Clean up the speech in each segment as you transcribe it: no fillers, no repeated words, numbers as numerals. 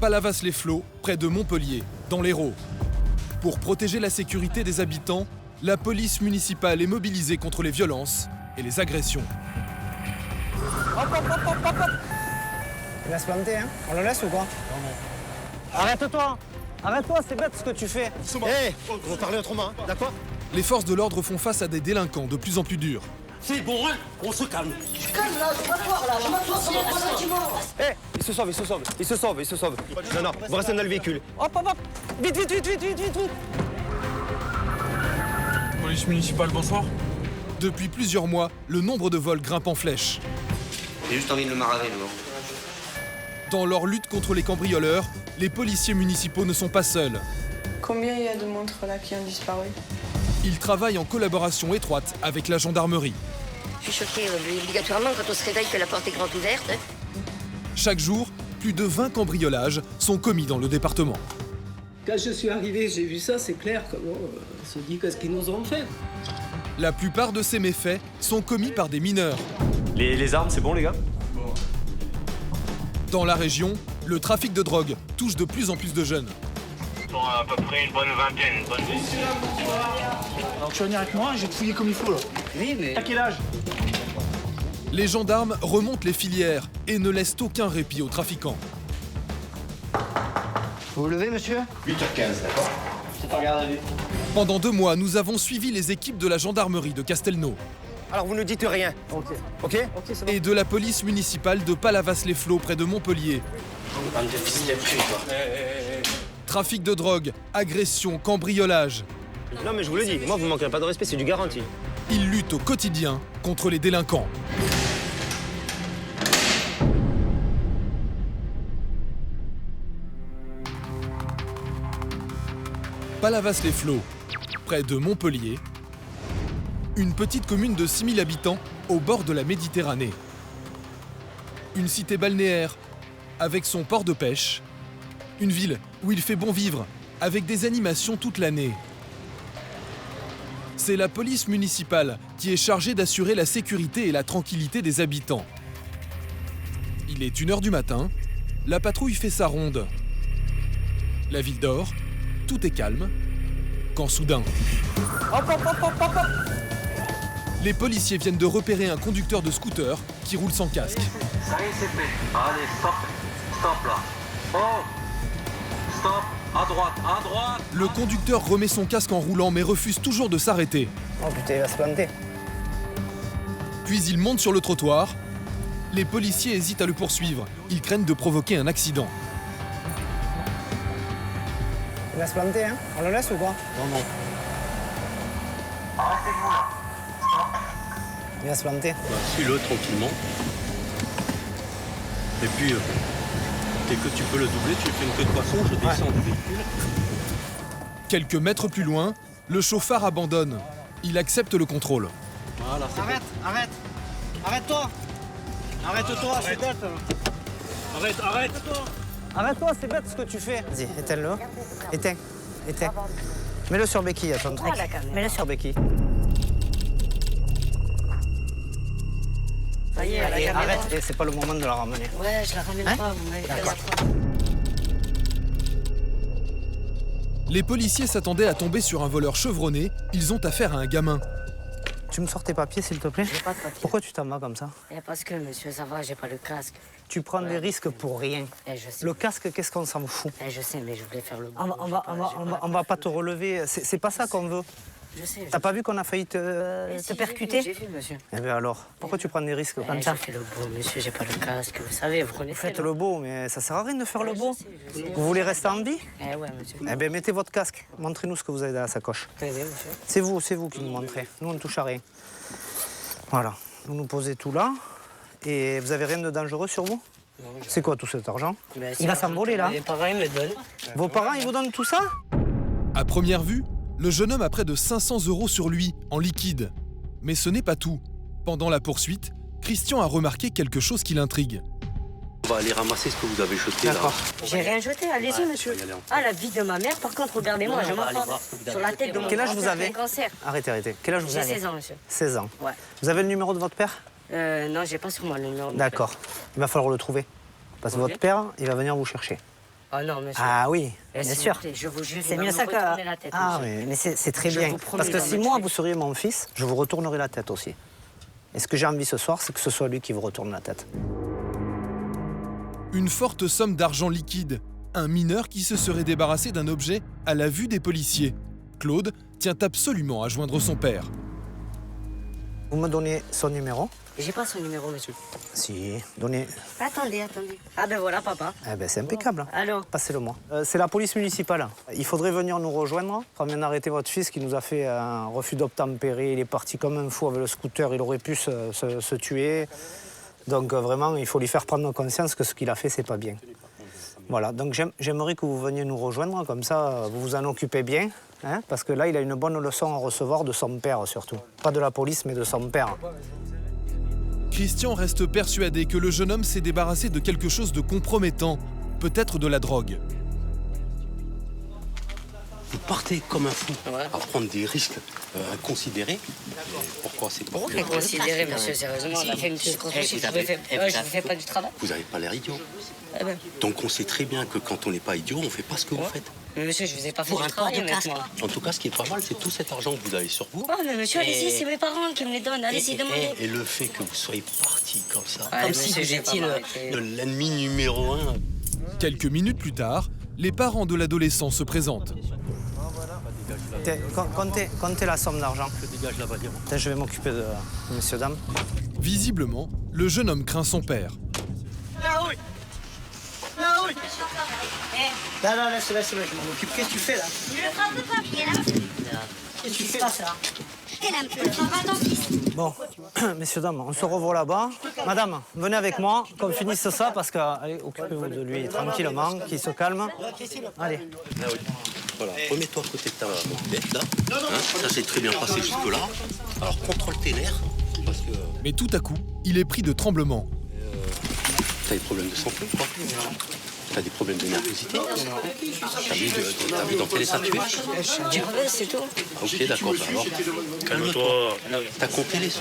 Palavas-les-Flots, près de Montpellier, dans l'Hérault. Pour protéger la sécurité des habitants, la police municipale est mobilisée contre les violences et les agressions. Hop, hop, hop, hop, hop, hop. Il va se planter, hein? On le laisse ou quoi? Arrête-toi! Arrête-toi, c'est bête ce que tu fais. Hé, on va parler autrement, hein, d'accord? Les forces de l'ordre font face à des délinquants de plus en plus durs. C'est bon, hein? On se calme. Je calme là, je m'asseoir là, je m'assois sur mon bâtiment. Hé, il se sauve, il se sauve, il se sauve, il se sauve. Non, non, vous restez dans le véhicule. Hop, hop, hop. Vite, vite, vite, vite, vite, vite, vite. Police municipale, bonsoir. Depuis plusieurs mois, le nombre de vols grimpe en flèche. J'ai juste envie de le maraver, moi. Dans leur lutte contre les cambrioleurs, les policiers municipaux ne sont pas seuls. Combien il y a de montres là qui ont disparu? Ils travaillent en collaboration étroite avec la gendarmerie. Je suis choquée obligatoirement quand on se réveille que la porte est grande ouverte. Chaque jour, plus de 20 cambriolages sont commis dans le département. Quand je suis arrivé, j'ai vu ça, c'est clair. On se dit qu'est-ce qu'ils nous ont fait. La plupart de ces méfaits sont commis par des mineurs. Les armes, c'est bon, les gars? Dans la région, le trafic de drogue touche de plus en plus de jeunes. Pour à peu près une bonne vingtaine, Alors tu vas venir avec moi, je vais te fouiller comme il faut là. Oui, mais... À quel âge? Les gendarmes remontent les filières et ne laissent aucun répit aux trafiquants. Vous vous levez, monsieur? 8h15, d'accord? C'est pas garde à vue. Pendant 2 mois, nous avons suivi les équipes de la gendarmerie de Castelnau Alors vous ne dites rien, Ok. ok? Ok, c'est bon. et de la police municipale de Palavas-les-Flots, près de Montpellier. Bande de fils de pute, toi. Trafic de drogue, agression, cambriolage. Non, mais je vous le dis, moi, vous ne manquerez pas de respect, c'est du garanti. Ils luttent au quotidien contre les délinquants. Palavas-les-Flots, près de Montpellier, une petite commune de 6000 habitants au bord de la Méditerranée. Une cité balnéaire avec son port de pêche, une ville où il fait bon vivre avec des animations toute l'année. C'est la police municipale qui est chargée d'assurer la sécurité et la tranquillité des habitants. Il est 1h du matin, la patrouille fait sa ronde. La ville dort, tout est calme, quand soudain... Hop, hop, hop, hop, hop, hop. Les policiers viennent de repérer un conducteur de scooter qui roule sans casque. Ça y est, c'est fait. Allez, stop. Stop là. Oh. Stop. À droite, à droite. Le conducteur remet son casque en roulant mais refuse toujours de s'arrêter. Oh putain, il va se planter. Puis il monte sur le trottoir. Les policiers hésitent à le poursuivre. Ils craignent de provoquer un accident. Il va se planter, hein? On le laisse ou quoi? Non, non. Arrêtez-vous là. Il va se planter. Bah, suis-le tranquillement. Et puis, dès que tu peux le doubler, tu fais une queue de poisson, je descends du véhicule. Quelques mètres plus loin, le chauffard abandonne. Il accepte le contrôle. Voilà, c'est Arrête, arrête. Arrête-toi. Arrête-toi, c'est bête. bon. Arrête, arrête. Arrête-toi, c'est bête ce que tu fais. Vas-y, éteins-le. Éteins. Éteins. Mets-le sur béquille, attends. Ah, la caméra. Mets-le sur béquille. Ça y est, la Et caméra. arrête, et c'est pas le moment de la ramener. Ouais, je la ramène pas, vous m'avez fait la fois. Les policiers s'attendaient à tomber sur un voleur chevronné. Ils ont affaire à un gamin. Tu me sors tes papiers, s'il te plaît? J'ai pas de papier. Pourquoi tu t'en vas comme ça? Eh, parce que, monsieur, ça va, j'ai pas le casque. Tu prends des risques pour rien. Eh, je sais. Le casque, qu'est-ce qu'on s'en fout? Eh, je sais, mais je voulais faire le bon. On va pas te relever. C'est pas ça qu'on veut. Je sais. T'as pas vu qu'on a failli te Te percuter? J'ai vu, monsieur. Eh bien alors, pourquoi tu prends des risques comme ça? J'ai fait le beau, monsieur, j'ai pas le casque. Vous savez, vous connaissez. Faites le beau, mais ça sert à rien de faire le beau. Je sais. Vous voulez rester en vie? Eh ouais, monsieur. Eh bien, mettez votre casque. Montrez-nous ce que vous avez dans la sacoche. Tenez, monsieur. C'est vous qui nous montrez. Nous, on ne touche à rien. Voilà. Vous nous posez tout là. Et vous avez rien de dangereux sur vous? C'est quoi tout cet argent? Ben, Il va s'envoler, là. Les parents, ils me donnent. Vos parents, ils vous donnent tout ça? À première vue, le jeune homme a près de 500 € sur lui, en liquide. Mais ce n'est pas tout. Pendant la poursuite, Christian a remarqué quelque chose qui l'intrigue. On va aller ramasser ce que vous avez jeté là. D'accord. J'ai rien jeté, allez-y, monsieur. y aller en- Ah, la vie de ma mère, par contre, regardez-moi, je m'en prends sur la tête de mon Quel âge vous grand-père qui a avez? un cancer. Arrêtez. Quel âge vous J'ai avez? 16 ans, monsieur. 16 ans. Ouais. Vous avez le numéro de votre père? Non, j'ai pas sur moi le numéro. de mon D'accord. Il va falloir le trouver. Parce que Ok. votre père, il va venir vous chercher. Ah non, monsieur. Ah oui, Eh, bien s'il sûr. vous plaît, je vous jure, C'est il va mieux me ça que... retourner la tête, Ah monsieur. oui, mais c'est très Je bien. vous promets, Parce il que va si me moi, tuer. vous seriez mon fils, je vous retournerai la tête aussi. Et ce que j'ai envie ce soir, c'est que ce soit lui qui vous retourne la tête. Une forte somme d'argent liquide. Un mineur qui se serait débarrassé d'un objet à la vue des policiers. Claude tient absolument à joindre son père. Vous me donnez son numéro? J'ai pas son numéro, monsieur. Si, donnez... Attendez. Ah ben voilà, papa. Eh ben c'est impeccable. Allô? Passez-le-moi. C'est la police municipale. Il faudrait venir nous rejoindre. On vient d'arrêter votre fils qui nous a fait un refus d'obtempérer. Il est parti comme un fou avec le scooter. Il aurait pu se tuer. Donc vraiment, il faut lui faire prendre conscience que ce qu'il a fait, c'est pas bien. Voilà, donc j'aimerais que vous veniez nous rejoindre. Comme ça, vous vous en occupez bien. Hein, parce que là, il a une bonne leçon à recevoir de son père surtout. Pas de la police, mais de son père. Christian reste persuadé que le jeune homme s'est débarrassé de quelque chose de compromettant, peut-être de la drogue. Vous partez comme un fou à prendre des risques inconsidérés. Pourquoi c'est pas Pourquoi considérer, monsieur, sérieusement? On a fait une petite construction. Je ne fais pas du travail. Vous n'avez pas l'air idiot. Eh ben. Donc on sait très bien que quand on n'est pas idiot, on ne fait pas ce que vous faites. Mais monsieur, je vous ai pas fait du travail, honnêtement. En tout cas, ce qui est pas mal, c'est tout cet argent que vous avez sur vous. Oh, mais monsieur, allez-y, c'est mes parents qui me les donnent. Allez-y, demandez. Et le fait que vous soyez parti comme ça, Ouais, comme monsieur, si vous je vais pas étiez m'arrêter. l'ennemi numéro 1. Quelques minutes plus tard, les parents de l'adolescent se présentent. Comptez la somme d'argent. Je dégage la valise. Je vais m'occuper de monsieur, dame. Visiblement, le jeune homme craint son père. Là, laisse-le, je m'en occupe. Qu'est-ce que tu fais là? Qu'est-ce que tu fais là? Bon, messieurs, dames, on se revoit là-bas. Madame, venez avec moi, qu'on finisse ça, parce que, allez, occupez-vous de lui tranquillement, qu'il se calme. Allez. Ah oui. Voilà, remets-toi à côté de ta tête, là. Hein, ça s'est très bien passé jusque-là. Alors contrôle tes nerfs, parce que Mais tout à coup, il est pris de tremblements. t'as des problèmes de santé, quoi. T'as des problèmes de nervosité. T'as vu dans quel état tu es? Du brevet, c'est tout. Ok, d'accord, bah alors, calme-toi. T'as compté les sous?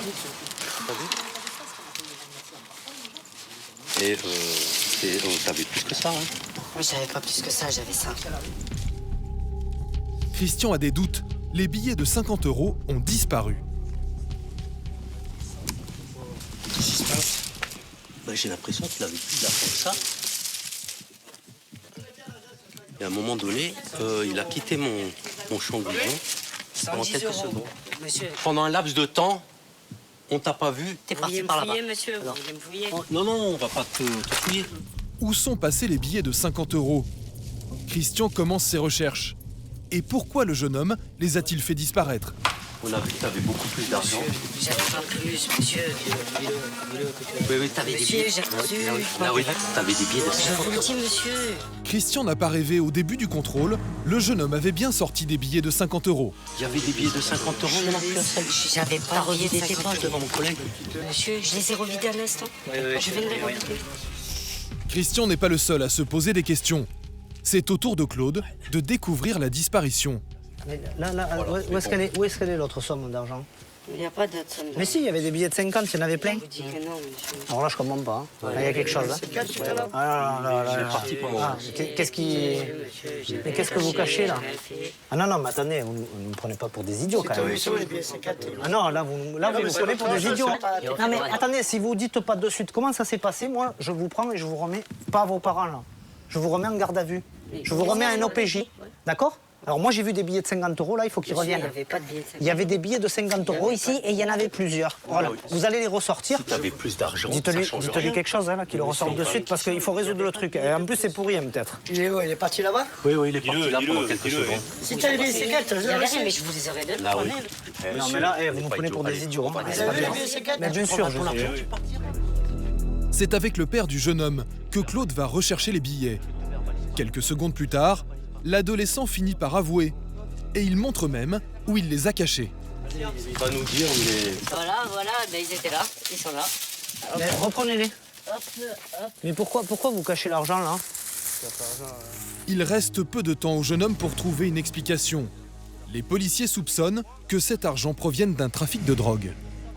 Et t'avais plus que ça, hein? Mais j'avais pas plus que ça, j'avais ça. Christian a des doutes. Les billets de 50 € ont disparu. Qu'est-ce qui se passe? Bah, j'ai l'impression qu'il avait plus d'argent que ça. Et à un moment donné, il a quitté mon champ de vision pendant quelques secondes. Monsieur, Pendant un laps de temps, on t'a pas vu, t'es vous parti vouliez me par là-bas. fouiller, monsieur? Vous voulez me fouiller? Oh, non, on va pas te fouiller. Où sont passés les billets de 50 €? Christian commence ses recherches. Et pourquoi le jeune homme les a-t-il fait disparaître? On a vu que t'avais beaucoup plus d'argent. J'avais pas plus, monsieur. Oui, t'avais des Monsieur, billets. j'ai reçu. Ah oui, t'avais des billets de Je 50 vous le €. dis, monsieur. Christian n'a pas rêvé au début du contrôle. Le jeune homme avait bien sorti des billets de 50 €. Il y avait des billets de 50 €, il y en a plus un seul. J'avais pas revidé tes poches devant mon collègue. Monsieur, je les ai revidés à l'instant. Je viens de les revider. Christian n'est pas le seul à se poser des questions. C'est au tour de Claude de découvrir la disparition. Mais là, où est-ce qu'elle est l'autre somme d'argent? Il n'y a pas d'autre somme. Mais si, il y avait des billets de 50, il y en avait plein. Je vous dis que non, monsieur. Alors là, je comprends pas. Hein. Là, il y a quelque chose. Hein. Ah, là. Ah, qu'est-ce qui... Mais qu'est-ce que vous cachez, là? Ah non, mais attendez, vous ne me prenez pas pour des idiots, quand même. Ah non, là, vous me prenez pour des idiots. Non, mais attendez, si vous dites pas de suite comment ça s'est passé, moi, je vous prends et je vous remets pas à vos parents, là. Je vous remets en garde à vue. Je vous remets à un OPJ. D'accord? Alors moi j'ai vu des billets de 50 €, là il faut qu'ils reviennent. Il n'y avait pas de billets de 50 €. Il y avait des billets de 50 € ici et il y en avait plusieurs. Voilà, vous allez les ressortir. Si t'avais plus d'argent, ça Dites-lui change rien. quelque chose, hein, là, qu'il le ressorte de suite parce qu'il faut résoudre le truc. Et en plus c'est pour rien peut-être. Il est où? Il est parti là-bas? Oui, il est parti là pendant quelques secondes. Si t'as les billets de 50, Il n'y avait rien, mais je vous les aurais donnés. Là, oui. Non mais là, vous nous prenez pour des idiots. Hein. C'est pas bien. Mais bien sûr, je sais. C'est avec le père du jeune homme que Claude va rechercher les billets. Quelques secondes plus tard, l'adolescent finit par avouer. Et il montre même où il les a cachés. Il va nous dire, mais... Voilà, ben ils étaient là, ils sont là. Mais reprenez-les. Hop. Mais pourquoi vous cachez l'argent là? Il reste peu de temps au jeune homme pour trouver une explication. Les policiers soupçonnent que cet argent provienne d'un trafic de drogue.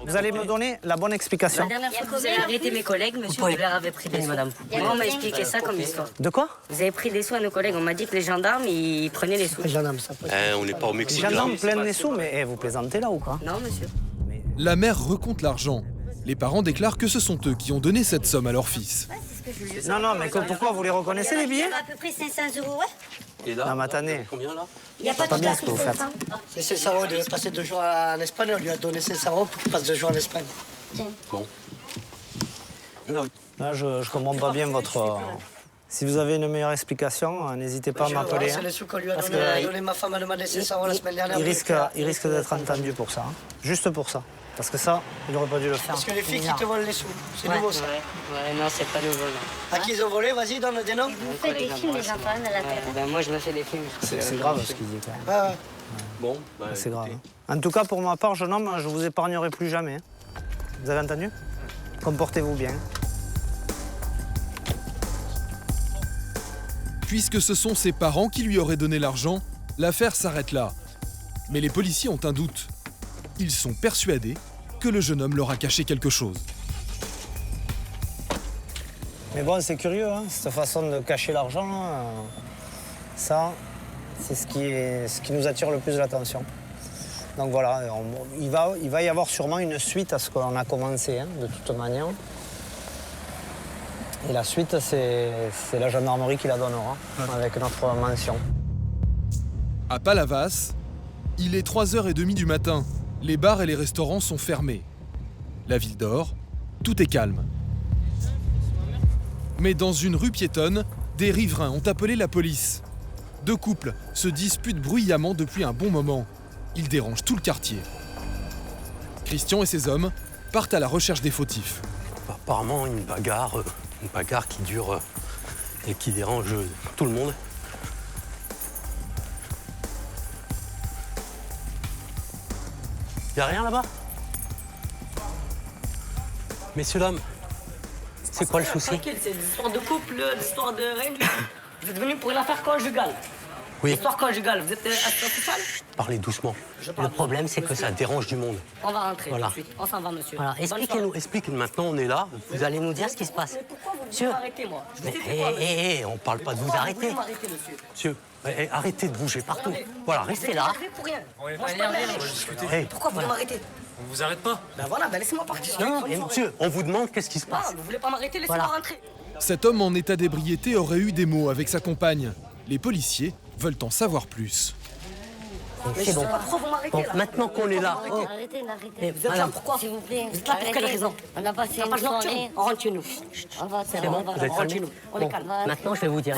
Vous allez me donner la bonne explication. La dernière fois que vous avez arrêté mes collègues, monsieur, vous leur avez pris des sous. Moi, on m'a expliqué ça comme histoire. De quoi? Vous avez pris des sous à nos collègues. On m'a dit que les gendarmes, ils prenaient les sous. Les gendarmes, ça peut être... On n'est pas au Mexique. Les gendarmes prennent les sous, mais vous plaisantez là ou quoi? Non, monsieur. La mère recompte l'argent. Les parents déclarent que ce sont eux qui ont donné cette somme à leur fils. Non, mais pourquoi vous les reconnaissez les billets? À peu près 500 euros, ouais. Et là, Non, mais attendez. combien là? Il n'y a pas Pas de bien taxe, ce que vous faites. C'est 500 euros, il devait passer 2 jours en Espagne, on lui a donné 500 euros pour qu'il passe 2 jours en Espagne. Bon. Là, je comprends pas bien votre... Si vous avez une meilleure explication, n'hésitez pas à m'appeler. C'est les sous qu'on lui a Parce donné. que Ma femme a demandé 500 euros la semaine dernière. Il risque d'être entendu pour ça. Juste pour ça. Parce que ça, il n'aurait pas dû le faire. Parce que les filles qui te volent les sous, c'est nouveau ça. Ouais, non, c'est pas nouveau, non. À qui ils ont volé? Vas-y, donne des noms. Vous faites des films, les enfants, dans la tête. Ben, moi, je me fais des films. C'est grave ce qu'il dit quand même. Bon, bah, C'est grave. écoutez. En tout cas, pour ma part, jeune homme, je vous épargnerai plus jamais. Vous avez entendu? Comportez-vous bien. Puisque ce sont ses parents qui lui auraient donné l'argent, l'affaire s'arrête là. Mais les policiers ont un doute. Ils sont persuadés que le jeune homme leur a caché quelque chose. Mais bon, c'est curieux, hein, cette façon de cacher l'argent. Ça, c'est ce qui nous attire le plus l'attention. Donc voilà, il va y avoir sûrement une suite à ce qu'on a commencé, hein, de toute manière. Et la suite, c'est la gendarmerie qui la donnera, avec notre mention. À Palavas, il est 3h30 du matin. Les bars et les restaurants sont fermés. La ville dort, tout est calme. Mais dans une rue piétonne, des riverains ont appelé la police. 2 couples se disputent bruyamment depuis un bon moment. Ils dérangent tout le quartier. Christian et ses hommes partent à la recherche des fautifs. Apparemment, une bagarre qui dure et qui dérange tout le monde. Y a rien là-bas? Messieurs, dames, c'est quoi le souci? Tranquille, c'est l'histoire de couple, l'histoire de rien du tout. Vous êtes venus pour une affaire conjugale. Oui. Histoire conjugale, vous êtes assistant social? Parlez doucement. Le problème, c'est que ça dérange du monde. On va rentrer Voilà. tout de suite. On s'en va, monsieur. Voilà, expliquez-nous. Maintenant, on est là. Vous allez nous dire ce qui se passe. Mais pourquoi vous voulez m'arrêter, moi? Je vous ai dit quoi, monsieur? On parle pas de vous Pourquoi arrêter. Vous voulez m'arrêter, monsieur? Monsieur, arrêtez de bouger partout. Voilà, restez là. Vous êtes pour rien. Moi, je parle rien. Hey, Pourquoi vous voulez m'arrêter? On vous arrête pas. Ben voilà, ben laissez-moi partir. non, et monsieur, on vous demande qu'est-ce qui se Non, passe. vous voulez pas m'arrêter, laissez-moi rentrer. Cet homme en état d'ébriété aurait eu des mots avec sa compagne. Les policiers veulent en savoir plus. Mais je sais pas pourquoi vous m'arrêtez, là. Maintenant qu'on est là, Arrêtez. Vous êtes là pourquoi? S'il vous plaît. Vous êtes là pour quelle raison? On a passé une soirée. On rentre chez nous. On va c'est bon, vous êtes calme. On est calme. Maintenant, je vais vous dire,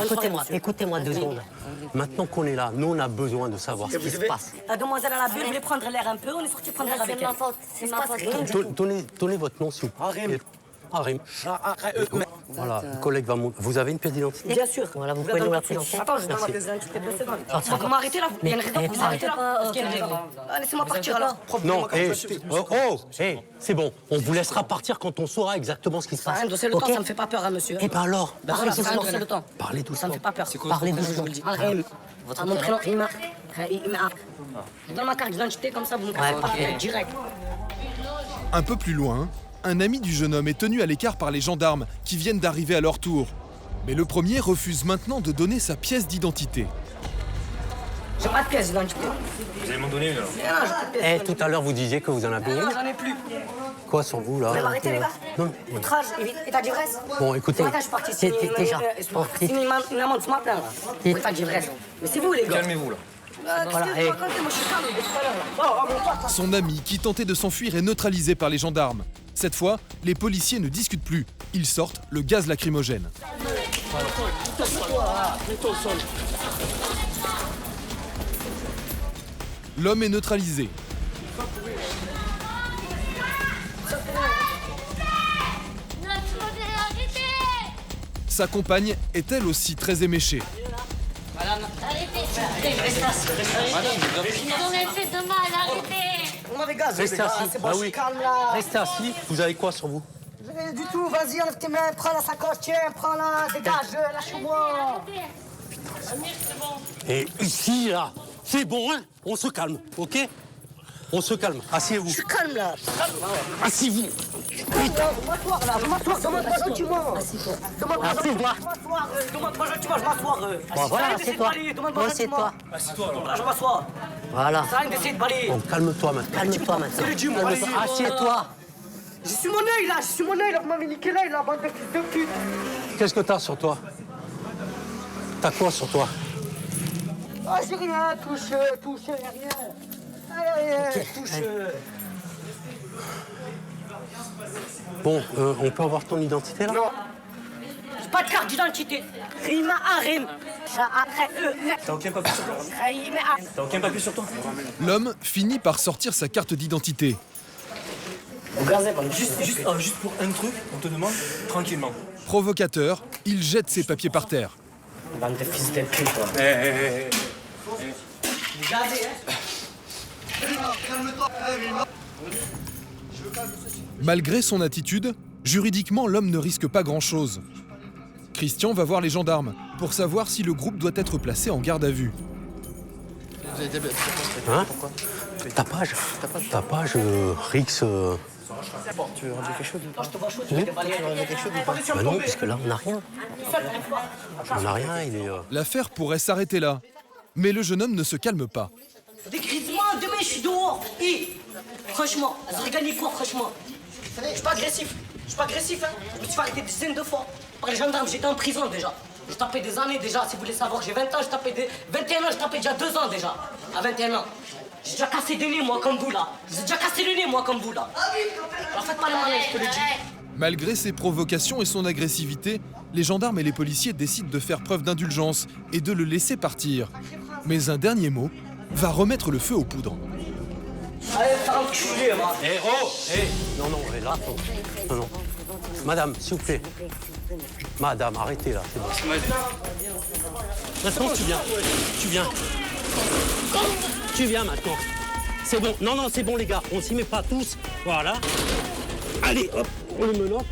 écoutez-moi 2 secondes. Maintenant qu'on est là, nous, on a besoin de savoir ce qui se passe. La demoiselle à la bulle voulait prendre l'air un peu, on est sorti prendre l'air avec elle. C'est ma faute. Donnez votre nom, s'il vous plaît. Arim. Voilà, le collègue va monter. Vous avez une pièce d'identité? Bien sûr. Voilà, vous pouvez nous la présenter. Attends, je dois ma pièce d'identité précédente. Vous m'arrêtez là? Il y a une raison pour vous arrêter là? Est-ce qu'il y a une raison? Laissez-moi partir alors. Non, c'est bon. On vous laissera partir quand on saura exactement ce qui se passe. Ça endosser le temps, ça me fait pas peur, hein, monsieur. Eh ben alors, Parlez doucement. Le temps. Parlez doucement. Ça me fait pas peur. Parlez doucement. Votre mon prénom, Imar. Je donne ma carte d'identité comme ça, vous me cassez direct. Un peu plus loin, un ami du jeune homme est tenu à l'écart par les gendarmes qui viennent d'arriver à leur tour. Mais le premier refuse maintenant de donner sa pièce d'identité. J'ai pas de pièce d'identité. Vous allez m'en donner une alors. Non, j'ai pas de pièce. Tout à l'heure, vous disiez que vous en aviez Non, une. j'en ai plus. Quoi sur vous, là? Vous voulez m'arrêter, les gars? Non. Outrage, état d'ivresse. Bon, écoutez, Ce matin, je suis parti signer déjà. une amende ce matin, là. Pour état d'ivresse. Mais c'est vous, les gars. Calmez-vous là. Voilà, moi, je suis calme depuis tout à l'heure, là. Son ami, qui tentait de s'enfuir, est neutralisé par les gendarmes. Cette fois, les policiers ne discutent plus. Ils sortent le gaz lacrymogène. L'homme est neutralisé. Sa compagne est elle aussi très éméchée. Restez assis. Ah oui. Restez assis. Vous avez quoi sur vous? Rien du tout, vas-y, enlève tes mains, prends la sacoche, tiens, prends-la, dégage, lâche-moi. Et ici, là, c'est bon, hein? On se calme, ok? On se calme. Asseyez-vous. Je suis calme là. Asseyez-vous. M'asseoir là, je m'assois, demande-moi gentiment. Assieds-toi. Demande-moi gentiment, je m'assois. Bon, voilà, assieds-toi. Demande-moi Assieds-toi. Là, je m'assois. Voilà. Ça rien d'essayer de balayer. Bon, calme-toi maintenant. Calme-toi maintenant. C'est le Dieu, moi. Assieds-toi. Je suis mon œil là, vous m'avez niqué l'œil là, bande de fils de pute. Qu'est-ce que t'as sur toi? T'as quoi sur toi? Ah, j'ai rien, touche, rien. Rien, touche. Bon, on peut avoir ton identité là? Non. J'ai pas de carte d'identité. Rima Harim. T'as aucun papier sur toi? T'as aucun papier sur toi? L'homme finit par sortir sa carte d'identité. Vous gazez, Juste pour un truc, on te demande tranquillement. Provocateur, il jette ses papiers par terre. Bande de fils de pute, toi. Vous gazez, Malgré son attitude, juridiquement, l'homme ne risque pas grand-chose. Christian va voir les gendarmes pour savoir si le groupe doit être placé en garde à vue. Hein? Tapage, Rix. Tu veux rendre quelque chose ou pas? Je te vois chaud, tu veux balayer. Tu veux rendre quelque chose ou pas? Bah non, parce que là, on n'a rien. On n'a rien, il est... L'affaire pourrait s'arrêter là. Mais le jeune homme ne se calme pas. Décris-moi, demain je suis dehors. Franchement, ça aurait gagné quoi, franchement? Je suis pas agressif. Hein. Je me suis fait arrêter des dizaines de fois par les gendarmes. J'étais en prison déjà. J'ai tapé des années déjà. Si vous voulez savoir, j'ai 20 ans, j'ai tapé des... 21 ans, j'ai tapé déjà 2 ans déjà. À 21 ans. J'ai déjà cassé des nez, moi, comme vous, là. J'ai déjà cassé le nez, moi, comme vous, là. Alors faites pas le malin, je te le dis. Malgré ses provocations et son agressivité, les gendarmes et les policiers décident de faire preuve d'indulgence et de le laisser partir. Mais un dernier mot va remettre le feu aux poudres. Allez, faire enculer, moi. Non, là, non. Madame, s'il vous plaît. Madame, arrêtez là, c'est bon. Maintenant, tu viens maintenant. C'est bon. Non, c'est bon, les gars. On s'y met pas tous. Voilà. Allez, hop, on le menotte.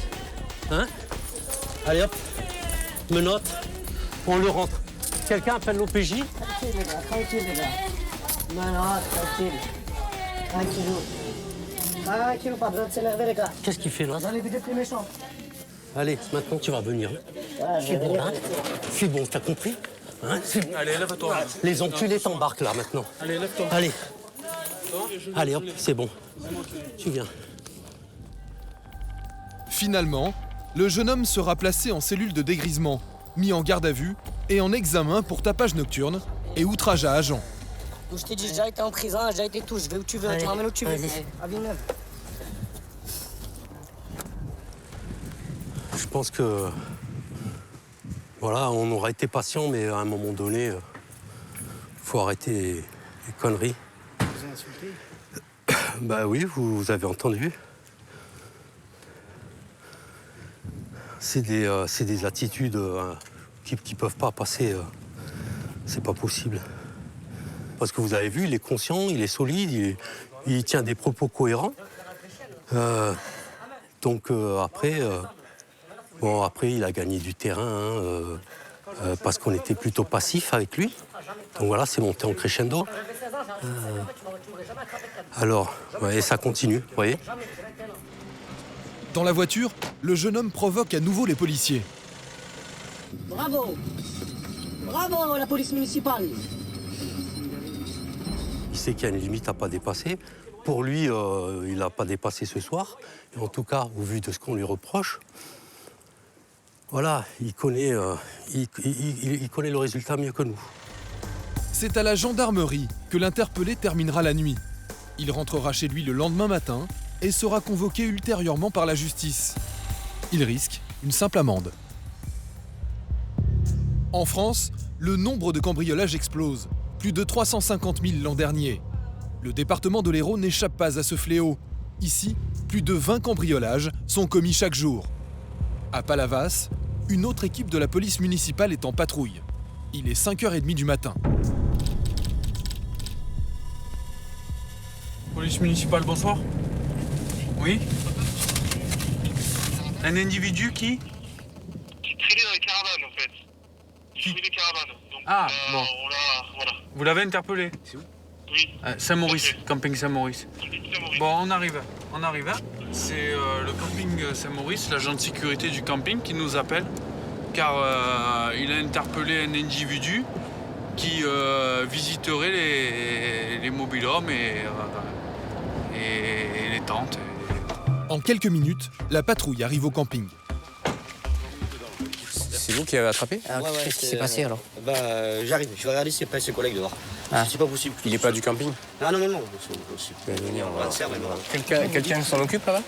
Hein? Allez, hop. Menotte. On le rentre. Quelqu'un appelle l'OPJ? Tranquille, les gars. Non, tranquille. Tranquille, pas besoin de s'énerver, les gars. Qu'est-ce qu'il fait là? Vous allez vider plus méchant. Allez, maintenant tu vas venir. Ouais, C'est bon, hein? C'est bon, t'as compris? Hein? Allez, lève-toi. Les enculés t'embarquent là maintenant. Allez, lève-toi. Allez, hop, c'est bon. Tu viens. Finalement, le jeune homme sera placé en cellule de dégrisement, mis en garde à vue et en examen pour tapage nocturne et outrage à agent. Je t'ai dit, j'ai déjà été en prison, j'ai déjà été tout. Je vais où tu veux, tu m'emmènes où tu veux. À Villeneuve. Je pense que... Voilà, on aura été patient, mais à un moment donné, faut arrêter les conneries. Vous avez insulté? Bah oui, vous avez entendu. C'est des attitudes qui peuvent pas passer. C'est pas possible. Parce que vous avez vu, il est conscient, il est solide, il tient des propos cohérents. Donc après, il a gagné du terrain parce qu'on était plutôt passif avec lui. Donc voilà, c'est monté en crescendo. Alors, et ça continue, vous voyez. Dans la voiture, le jeune homme provoque à nouveau les policiers. Bravo, la police municipale. Il sait qu'il y a une limite à pas dépasser. Pour lui, il n'a pas dépassé ce soir. Et en tout cas, au vu de ce qu'on lui reproche, voilà, il connaît le résultat mieux que nous. C'est à la gendarmerie que l'interpellé terminera la nuit. Il rentrera chez lui le lendemain matin et sera convoqué ultérieurement par la justice. Il risque une simple amende. En France, le nombre de cambriolages explose. Plus de 350 000 l'an dernier. Le département de l'Hérault n'échappe pas à ce fléau. Ici, plus de 20 cambriolages sont commis chaque jour. À Palavas, une autre équipe de la police municipale est en patrouille. Il est 5h30 du matin. Police municipale, bonsoir. Oui. Un individu qui traînait dans les caravanes en fait. Qui traînait des caravanes. Donc, bon. voilà. Vous l'avez interpellé? C'est où? Saint-Maurice, camping Saint-Maurice. Bon, on arrive. C'est le camping Saint-Maurice, l'agent de sécurité du camping qui nous appelle, car il a interpellé un individu qui visiterait les mobil-homes et les tentes. En quelques minutes, la patrouille arrive au camping. C'est vous qui avez attrapé? Qu'est-ce qui s'est passé alors? J'arrive, je vais regarder si c'est pas ses collègues dehors. C'est pas possible. Il est pas du camping? Non, c'est possible. Quelqu'un s'en occupe là-bas?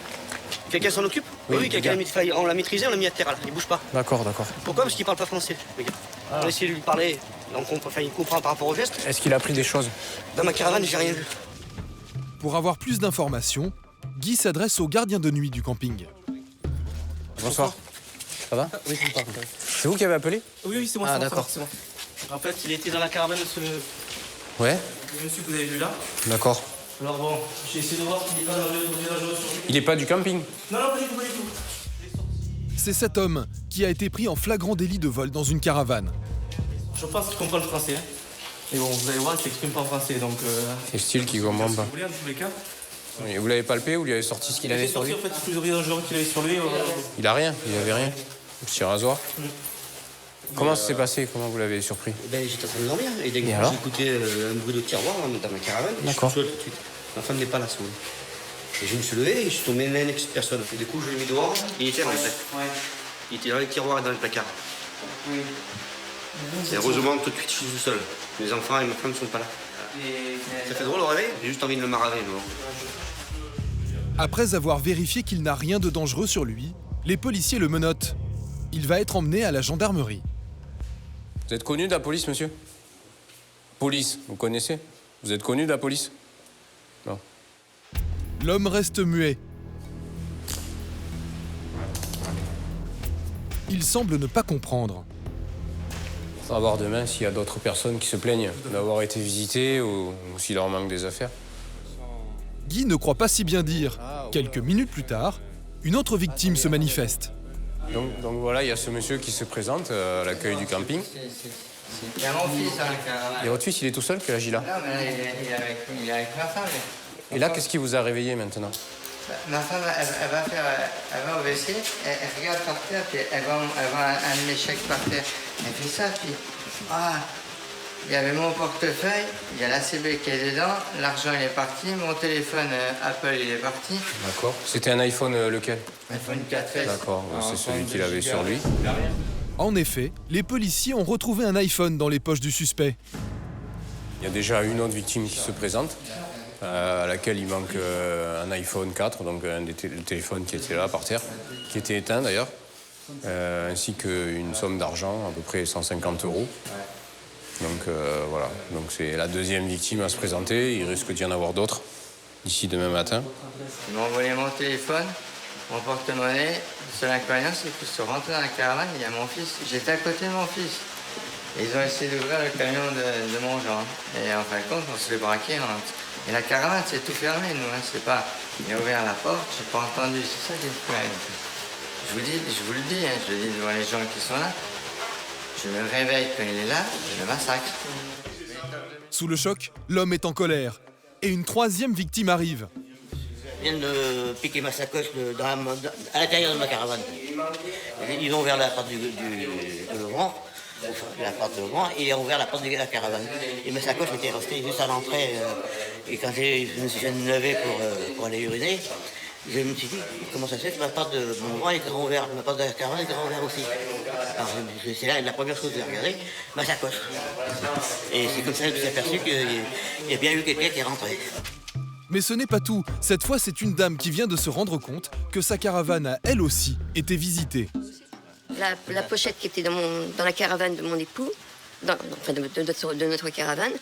Quelqu'un s'en occupe? Oui, quelqu'un on l'a maîtrisé, on l'a mis à terre là, il bouge pas. D'accord. Pourquoi? Parce qu'il parle pas français. On a essayé de lui parler, donc il comprend par rapport au geste. Est-ce qu'il a pris des choses? Dans ma caravane, j'ai rien vu. Pour avoir plus d'informations, Guy s'adresse au gardien de nuit du camping. Bonsoir. Ça va? Oui, c'est pas. C'est vous qui avez appelé? Oui, c'est moi. Ah, d'accord. C'est moi. En fait, il était dans la caravane, Ouais. le monsieur que vous avez vu là. D'accord. Alors bon, j'ai essayé de voir s'il n'est pas dangereux. Il est pas du camping? Non, pas du tout. C'est cet homme qui a été pris en flagrant délit de vol dans une caravane. Je pense qu'il comprend le français. Mais bon, vous allez voir, il ne s'exprime pas en français, donc... C'est style qui comprend pas. Si vous voulez, en tous les cas. Et vous l'avez palpé ou lui avez sorti ce qu'il avait sur lui? En fait, c'est plus dangereux qu'il avait sur lui. Il a rien, il avait rien. Un petit rasoir. Comment ça s'est passé? Comment vous l'avez surpris? J'étais en train de dormir et dès que j'ai écouté un bruit de tiroir dans ma caravane, d'accord. Je suis tout de suite. Ma femme n'est pas là, si vous voulez. Et je me suis levé et je suis tombé dans une personne. Et du coup, je l'ai mis dehors, il était rentré. Il était dans les tiroirs et dans les placards. Et heureusement, tout de suite, je suis tout seul. Mes enfants et ma femme ne sont pas là. Ça fait drôle au réveil, j'ai juste envie de le maraver. Après avoir vérifié qu'il n'a rien de dangereux sur lui, les policiers le menottent. Il va être emmené à la gendarmerie. Vous êtes connu de la police, monsieur? Police, vous connaissez? Vous êtes connu de la police? Non. L'homme reste muet. Il semble ne pas comprendre. On va voir demain s'il y a d'autres personnes qui se plaignent d'avoir été visitées ou s'il leur manque des affaires. Guy ne croit pas si bien dire. Quelques minutes plus tard, une autre victime se manifeste. Donc voilà, il y a ce monsieur qui se présente à l'accueil du camping. Il y a mon fils dans la caravane. Et votre fils, il est tout seul? Quel âge il a? Non, mais il est avec ma femme. Et là, qu'est-ce qui vous a réveillé maintenant? Ma femme, elle va au WC, elle regarde par terre, puis elle voit un de mes chèques par terre. Elle fait ça, puis... il y avait mon portefeuille, il y a l'ACB qui est dedans, l'argent il est parti, mon téléphone Apple il est parti. D'accord. C'était un iPhone lequel? iPhone 4S. D'accord, c'est celui qu'il avait sur lui. En effet, les policiers ont retrouvé un iPhone dans les poches du suspect. Il y a déjà une autre victime qui se présente, à laquelle il manque un iPhone 4, donc le téléphone qui était là par terre, qui était éteint d'ailleurs, ainsi qu'une somme d'argent, à peu près 150 €. Donc voilà, donc c'est la deuxième victime à se présenter. Il risque d'y en avoir d'autres d'ici demain matin. Ils m'ont volé mon téléphone, mon porte-monnaie. Le seul inconvénient, c'est que je suis rentré dans la caravane, il y a mon fils. J'étais à côté de mon fils. Et ils ont essayé d'ouvrir le camion de mon genre. Et en fin de compte, on se fait braquer. Et la caravane, c'est tout fermé, nous. C'est pas... Il a ouvert la porte, j'ai pas entendu. C'est ça qui me fait. Je vous le dis, je le dis devant les gens qui sont là. Je me réveille quand il est là, je le massacre. Sous le choc, l'homme est en colère. Et une troisième victime arrive. Ils viennent de piquer ma sacoche à l'intérieur de ma caravane. Ils ont ouvert la porte du grand, la porte du grand, et ils ont ouvert la porte de la caravane. Et ma sacoche était restée juste à l'entrée. Et quand je me suis levé pour aller uriner, je me suis dit, comment ça se fait que ma porte de mon grand est grand ouverte, ma porte de la caravane est grand ouverte aussi. Alors c'est là la première chose que j'ai regardé, ma sacoche. Et c'est comme ça que je me suis aperçu qu'il y a bien eu quelqu'un qui est rentré. Mais ce n'est pas tout. Cette fois, c'est une dame qui vient de se rendre compte que sa caravane a, elle aussi, été visitée. La pochette qui était dans la caravane de mon époux, de notre caravane,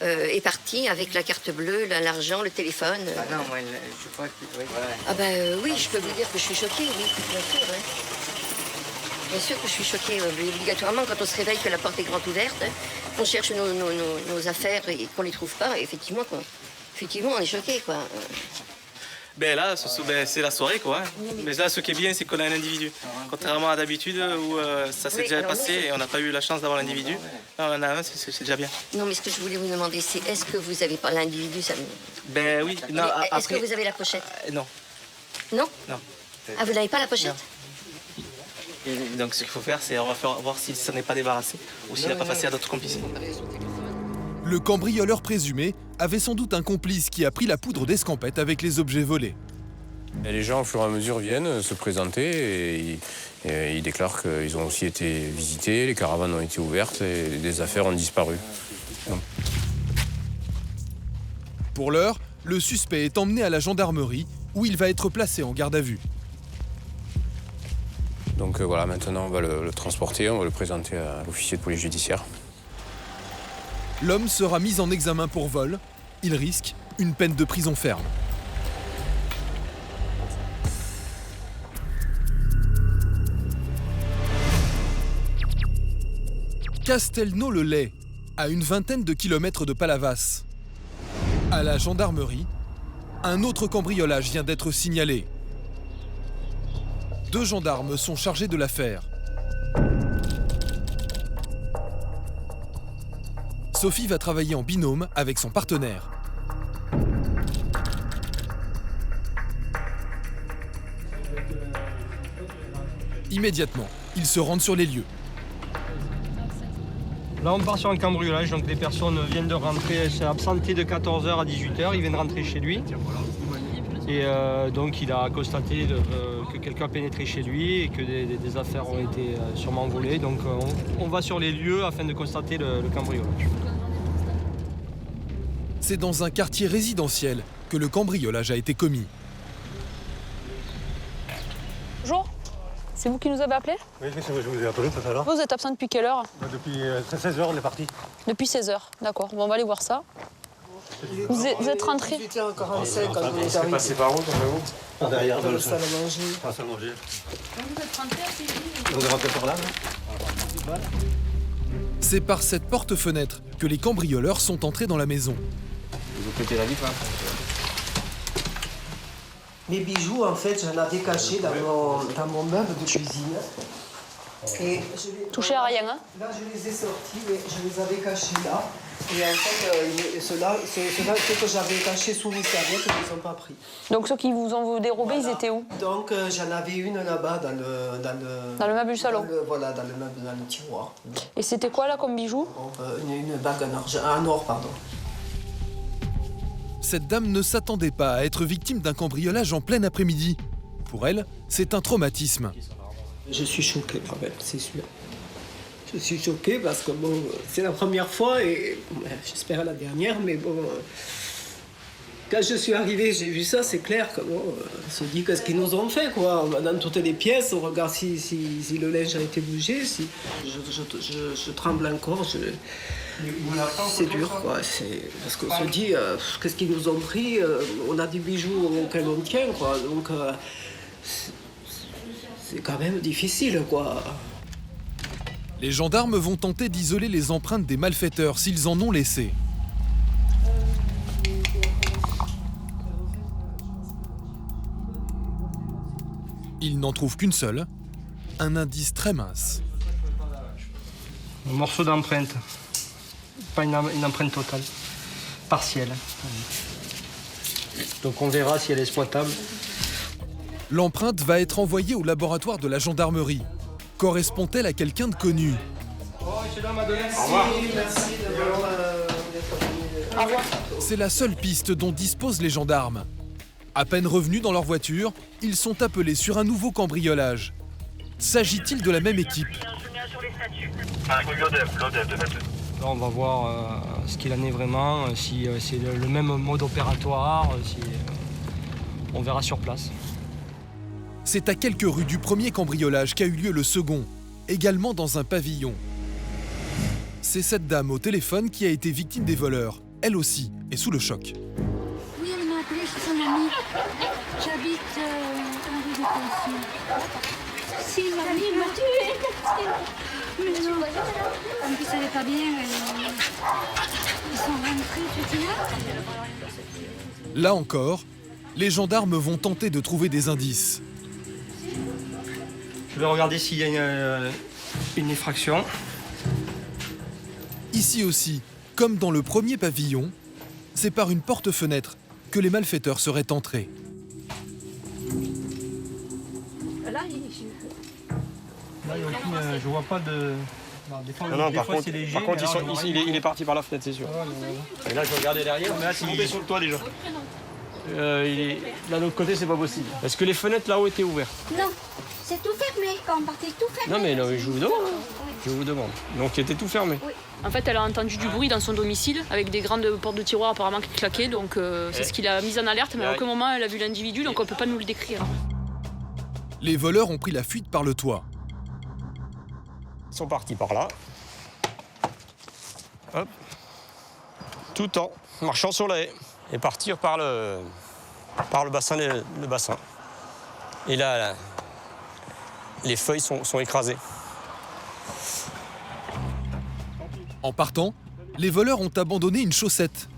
est partie avec la carte bleue, l'argent, le téléphone. Ah non, moi, je crois que... Oui. Ah oui, je peux vous dire que je suis choquée, oui, bien sûr. Ouais. Bien sûr que je suis choquée, obligatoirement, quand on se réveille que la porte est grande ouverte, qu'on cherche nos affaires et qu'on ne les trouve pas, effectivement, on est choqué, quoi. Ben là, c'est la soirée, quoi. Mais là, ce qui est bien, c'est qu'on a un individu. Contrairement à d'habitude, où ça s'est déjà passé et on n'a pas eu la chance d'avoir l'individu. Là, on en a un, c'est déjà bien. Non, mais ce que je voulais vous demander, c'est est-ce que vous avez pas l'individu ça... Ben oui. Non, est-ce que vous avez la pochette? Non. Non? Non. Ah, vous n'avez pas la pochette? Et donc, ce qu'il faut faire, c'est on va voir si ça n'est pas débarrassé ou s'il n'a pas passé à d'autres complices. Le cambrioleur présumé avait sans doute un complice qui a pris la poudre d'escampette avec les objets volés. Et les gens, au fur et à mesure, viennent se présenter et ils déclarent qu'ils ont aussi été visités, les caravanes ont été ouvertes et des affaires ont disparu. Pour l'heure, le suspect est emmené à la gendarmerie où il va être placé en garde à vue. Donc voilà, maintenant on va le transporter, on va le présenter à l'officier de police judiciaire. L'homme sera mis en examen pour vol. Il risque une peine de prison ferme. Castelnau-le-Lay, à une vingtaine de kilomètres de Palavas. À la gendarmerie, un autre cambriolage vient d'être signalé. 2 gendarmes sont chargés de l'affaire. Sophie va travailler en binôme avec son partenaire. Immédiatement, ils se rendent sur les lieux. Là, on part sur un cambriolage, donc les personnes viennent de rentrer, elles sont absentées de 14h à 18h, ils viennent rentrer chez lui. Et donc il a constaté que quelqu'un a pénétré chez lui et que des affaires ont été sûrement volées. Donc on va sur les lieux afin de constater le cambriolage. C'est dans un quartier résidentiel que le cambriolage a été commis. Bonjour, c'est vous qui nous avez appelés? Oui, je vous ai appelé tout à l'heure. Vous êtes absent depuis quelle heure? Depuis 16h, on est parti. Depuis 16h, d'accord. Bon, on va aller voir ça. Vous êtes rentré? 18h45 quand vous êtes C'est arrivé. passé par où, vous? Derrière, Dans la salle à manger. Dans la salle à manger. Vous êtes rentré assez vite. On est rentré par là, Voilà. C'est par cette porte-fenêtre que les cambrioleurs sont entrés dans la maison. Vous pétez la vitre, hein? Mes bijoux, en fait, j'en avais caché dans mon meuble de cuisine. Et touché à rien, hein? Là, je les ai sortis, mais je les avais cachés là. Et en fait, ceux-là, ceux que j'avais cachés sous les serviettes, ils ne les ont pas pris. Donc ceux qui vous ont dérobé, voilà. Ils étaient où? Donc j'en avais une là-bas dans le meuble du salon. Voilà, dans le meuble, dans le tiroir. Et c'était quoi là comme bijou? Une bague en or, pardon. Cette dame ne s'attendait pas à être victime d'un cambriolage en plein après-midi. Pour elle, c'est un traumatisme. Je suis choquée quand même, c'est sûr. Je suis choquée parce que bon, c'est la première fois et bon, j'espère la dernière, mais bon, quand je suis arrivée, j'ai vu ça, c'est clair que bon, on se dit qu'est-ce qu'ils nous ont fait quoi. On va dans toutes les pièces, on regarde si le linge a été bougé, si je tremble encore. C'est dur quoi, parce qu'on se dit qu'est-ce qu'ils nous ont pris. On a des bijoux auxquels on tient quoi, donc. C'est quand même difficile, quoi. Les gendarmes vont tenter d'isoler les empreintes des malfaiteurs s'ils en ont laissé. Ils n'en trouvent qu'une seule, un indice très mince. Un morceau d'empreinte, pas une empreinte totale, partielle. Donc on verra si elle est exploitable. L'empreinte va être envoyée au laboratoire de la gendarmerie. Correspond-elle à quelqu'un de connu? C'est la seule piste dont disposent les gendarmes. À peine revenus dans leur voiture, ils sont appelés sur un nouveau cambriolage. S'agit-il de la même équipe? Là, on va voir ce qu'il en est vraiment, si c'est le même mode opératoire, si on verra sur place. C'est à quelques rues du premier cambriolage qu'a eu lieu le second, également dans un pavillon. C'est cette dame au téléphone qui a été victime des voleurs. Elle aussi est sous le choc. Oui, elle m'a appelé, c'est son amie. J'habite en rue de Pension. Si, mamie m'a tué. Mais non, en plus, elle n'est pas bien. Ils sont rentrés, tu dis là. Là encore, Les gendarmes vont tenter de trouver des indices. Je vais regarder s'il y a une effraction. Ici aussi, comme dans le premier pavillon, c'est par une porte-fenêtre que les malfaiteurs seraient entrés. Là, je vois pas de... Des fois, par contre, c'est léger. il est parti par la fenêtre, c'est sûr. Et là, je regardais derrière, mais là, Il est tombé sur le toit déjà. Là, de l'autre côté, c'est pas possible. Est-ce que les fenêtres là-haut étaient ouvertes? Non, c'est tout fermé. Quand on partait, tout fermé. Non, mais je vous demande. Je vous demande. Donc, il était tout fermé. Oui. En fait, elle a entendu du bruit dans son domicile, avec des grandes portes de tiroir apparemment qui claquaient, donc c'est ce qui l'a mise en alerte, mais à aucun moment elle a vu l'individu, donc on peut pas nous le décrire. Les voleurs ont pris la fuite par le toit. Ils sont partis par là. Hop. Tout en marchant sur la haie. Et partir par le bassin. Le bassin. Et là, les feuilles sont écrasées. En les voleurs ont abandonné une chaussette.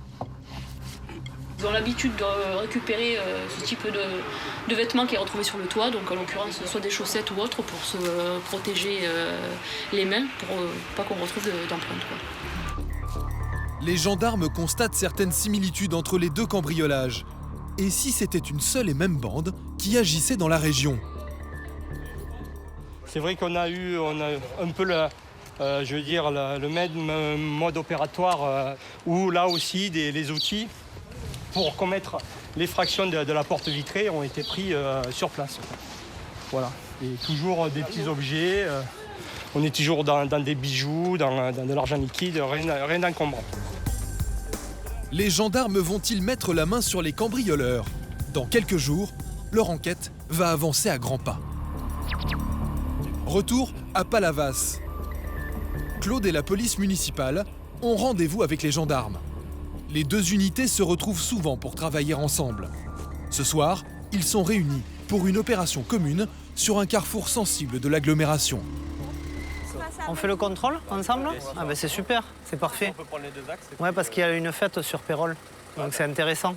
Ils ont l'habitude de récupérer ce type de vêtements qui est retrouvé sur le toit, donc en l'occurrence soit des chaussettes ou autres pour se protéger les mains, pour pas qu'on retrouve d'empreintes. Les gendarmes constatent certaines similitudes entre les deux cambriolages. Et si c'était une seule et même bande qui agissait dans la région? C'est vrai qu'on a eu un peu le même mode opératoire où là aussi les outils pour commettre l'effraction de la porte vitrée ont été pris sur place. Voilà. Et toujours des petits objets. On est toujours dans des bijoux, dans de l'argent liquide, rien d'encombrant. Les gendarmes vont-ils mettre la main sur les cambrioleurs? Dans quelques jours, leur enquête va avancer à grands pas. Retour à Palavas. Claude et la police municipale ont rendez-vous avec les gendarmes. Les deux unités se retrouvent souvent pour travailler ensemble. Ce soir, ils sont réunis pour une opération commune sur un carrefour sensible de l'agglomération. On fait le contrôle ensemble? Ah ben c'est super, c'est parfait. On peut prendre les deux axes. Ouais, parce qu'il y a une fête sur Pérol, donc c'est intéressant.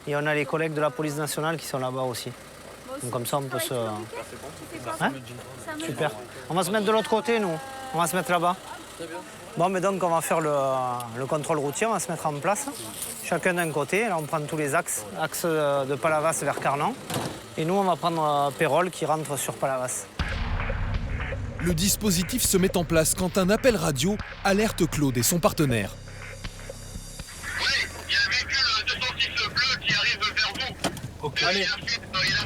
Et on a les collègues de la police nationale qui sont là-bas aussi. Donc comme ça, on peut se... Hein? Super. On va se mettre de l'autre côté, nous. On va se mettre là-bas. Bon, mais donc on va faire le contrôle routier, on va se mettre en place. Chacun d'un côté, là on prend tous les axes. Axe de Palavas vers Carnan. Et nous, on va prendre Pérol qui rentre sur Palavas. Le dispositif se met en place quand un appel radio alerte Claude et son partenaire. Oui, il y a un véhicule 206 bleu qui arrive vers vous. Ok. Allez.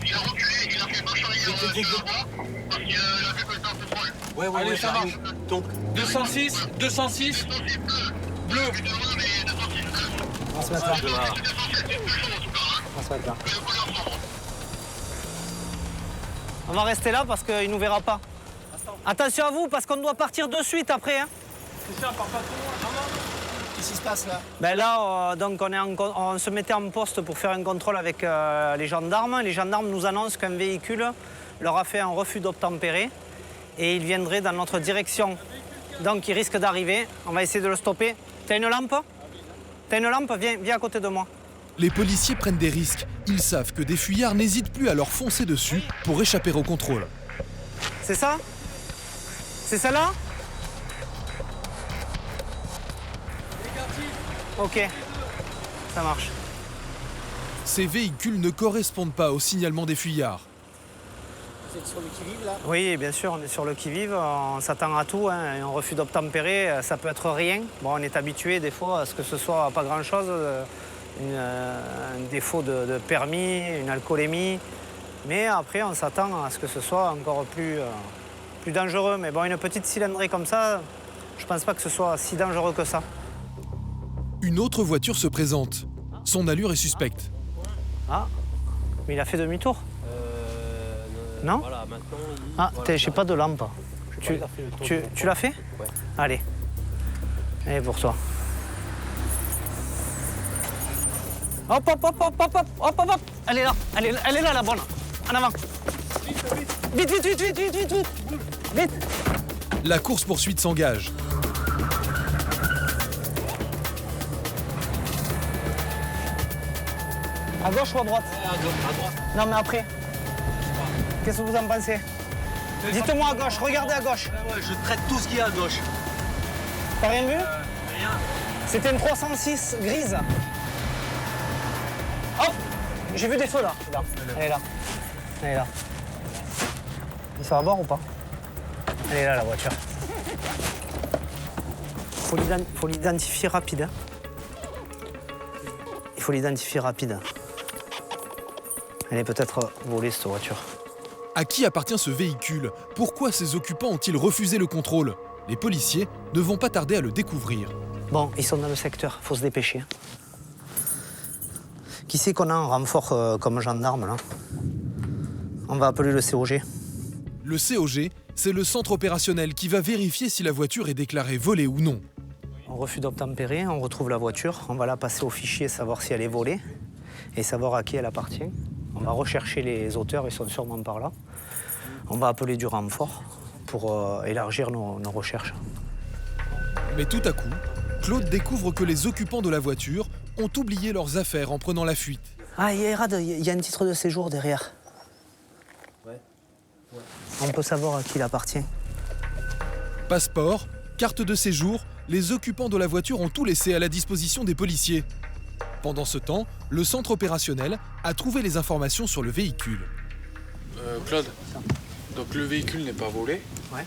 Il a reculé, il a fait marche arrière sur la voie parce qu'il a vu que c'était en contrôle. Ouais, allez, ça marche. Donc 206 bleu. On va se mettre là. On va se mettre là. On va rester là parce qu'il ne nous verra pas. Attention à vous, parce qu'on doit partir de suite après. Hein. Qu'est-ce qui se passe là? Ben là, donc on se mettait en poste pour faire un contrôle avec les gendarmes. Les gendarmes nous annoncent qu'un véhicule leur a fait un refus d'obtempérer et il viendrait dans notre direction. Donc il risque d'arriver. On va essayer de le stopper. T'as une lampe? T'as une lampe? Viens à côté de moi. Les policiers prennent des risques. Ils savent que des fuyards n'hésitent plus à leur foncer dessus pour échapper au contrôle. C'est ça? C'est celle-là? Ok, ça marche. Ces véhicules ne correspondent pas au signalement des fuyards. Vous êtes sur le qui-vive là? Oui, bien sûr, on est sur le qui-vive. On s'attend à tout. Hein. Un refus d'obtempérer, ça peut être rien. Bon, on est habitué des fois à ce que ce soit pas grand-chose. Un défaut de permis, une alcoolémie. Mais après, on s'attend à ce que ce soit encore plus dangereux. Mais bon, une petite cylindrée comme ça, je pense pas que ce soit si dangereux que ça. Une autre voiture se présente. Son allure est suspecte. Ah, mais il a fait demi-tour. Non? Voilà, maintenant, Ah, voilà, j'ai pas de lampe. Tu l'as fait? Ouais. Allez. Allez pour toi. Hop, hop, hop, hop, hop, hop, hop, hop, hop. Elle est là, elle est là, la bonne. En avant. Vite, vite, vite, vite, vite, vite, vite. Vite. La course-poursuite s'engage. À gauche ou à droite? À droite. Non, mais après. Qu'est-ce que vous en pensez? Dites-moi à gauche, regardez à gauche. Ouais, je traite tout ce qu'il y a à gauche. T'as rien vu? Rien. C'était une 306 grise. Hop! J'ai vu des feux là. Là. Elle est là. Elle est là. Ça va boire ou pas? Elle est là la voiture. Faut l'identifier rapide. Hein. Il faut l'identifier rapide. Elle est peut-être volée cette voiture. À qui appartient ce véhicule? Pourquoi ses occupants ont-ils refusé le contrôle? Les policiers ne vont pas tarder à le découvrir. Bon, ils sont dans le secteur, faut se dépêcher. Qui c'est qu'on a en renfort comme gendarme là? On va appeler le COG. Le COG, c'est le centre opérationnel qui va vérifier si la voiture est déclarée volée ou non. On refus d'obtempérer, on retrouve la voiture, on va la passer au fichier, savoir si elle est volée et savoir à qui elle appartient. On va rechercher les auteurs, ils sont sûrement par là. On va appeler du renfort pour élargir nos recherches. Mais tout à coup, Claude découvre que les occupants de la voiture ont oublié leurs affaires en prenant la fuite. Ah, il y a un titre de séjour derrière. Ouais. On peut savoir à qui il appartient. Passeport, carte de séjour, les occupants de la voiture ont tout laissé à la disposition des policiers. Pendant ce temps, le centre opérationnel a trouvé les informations sur le véhicule. Claude, donc le véhicule n'est pas volé. Ouais.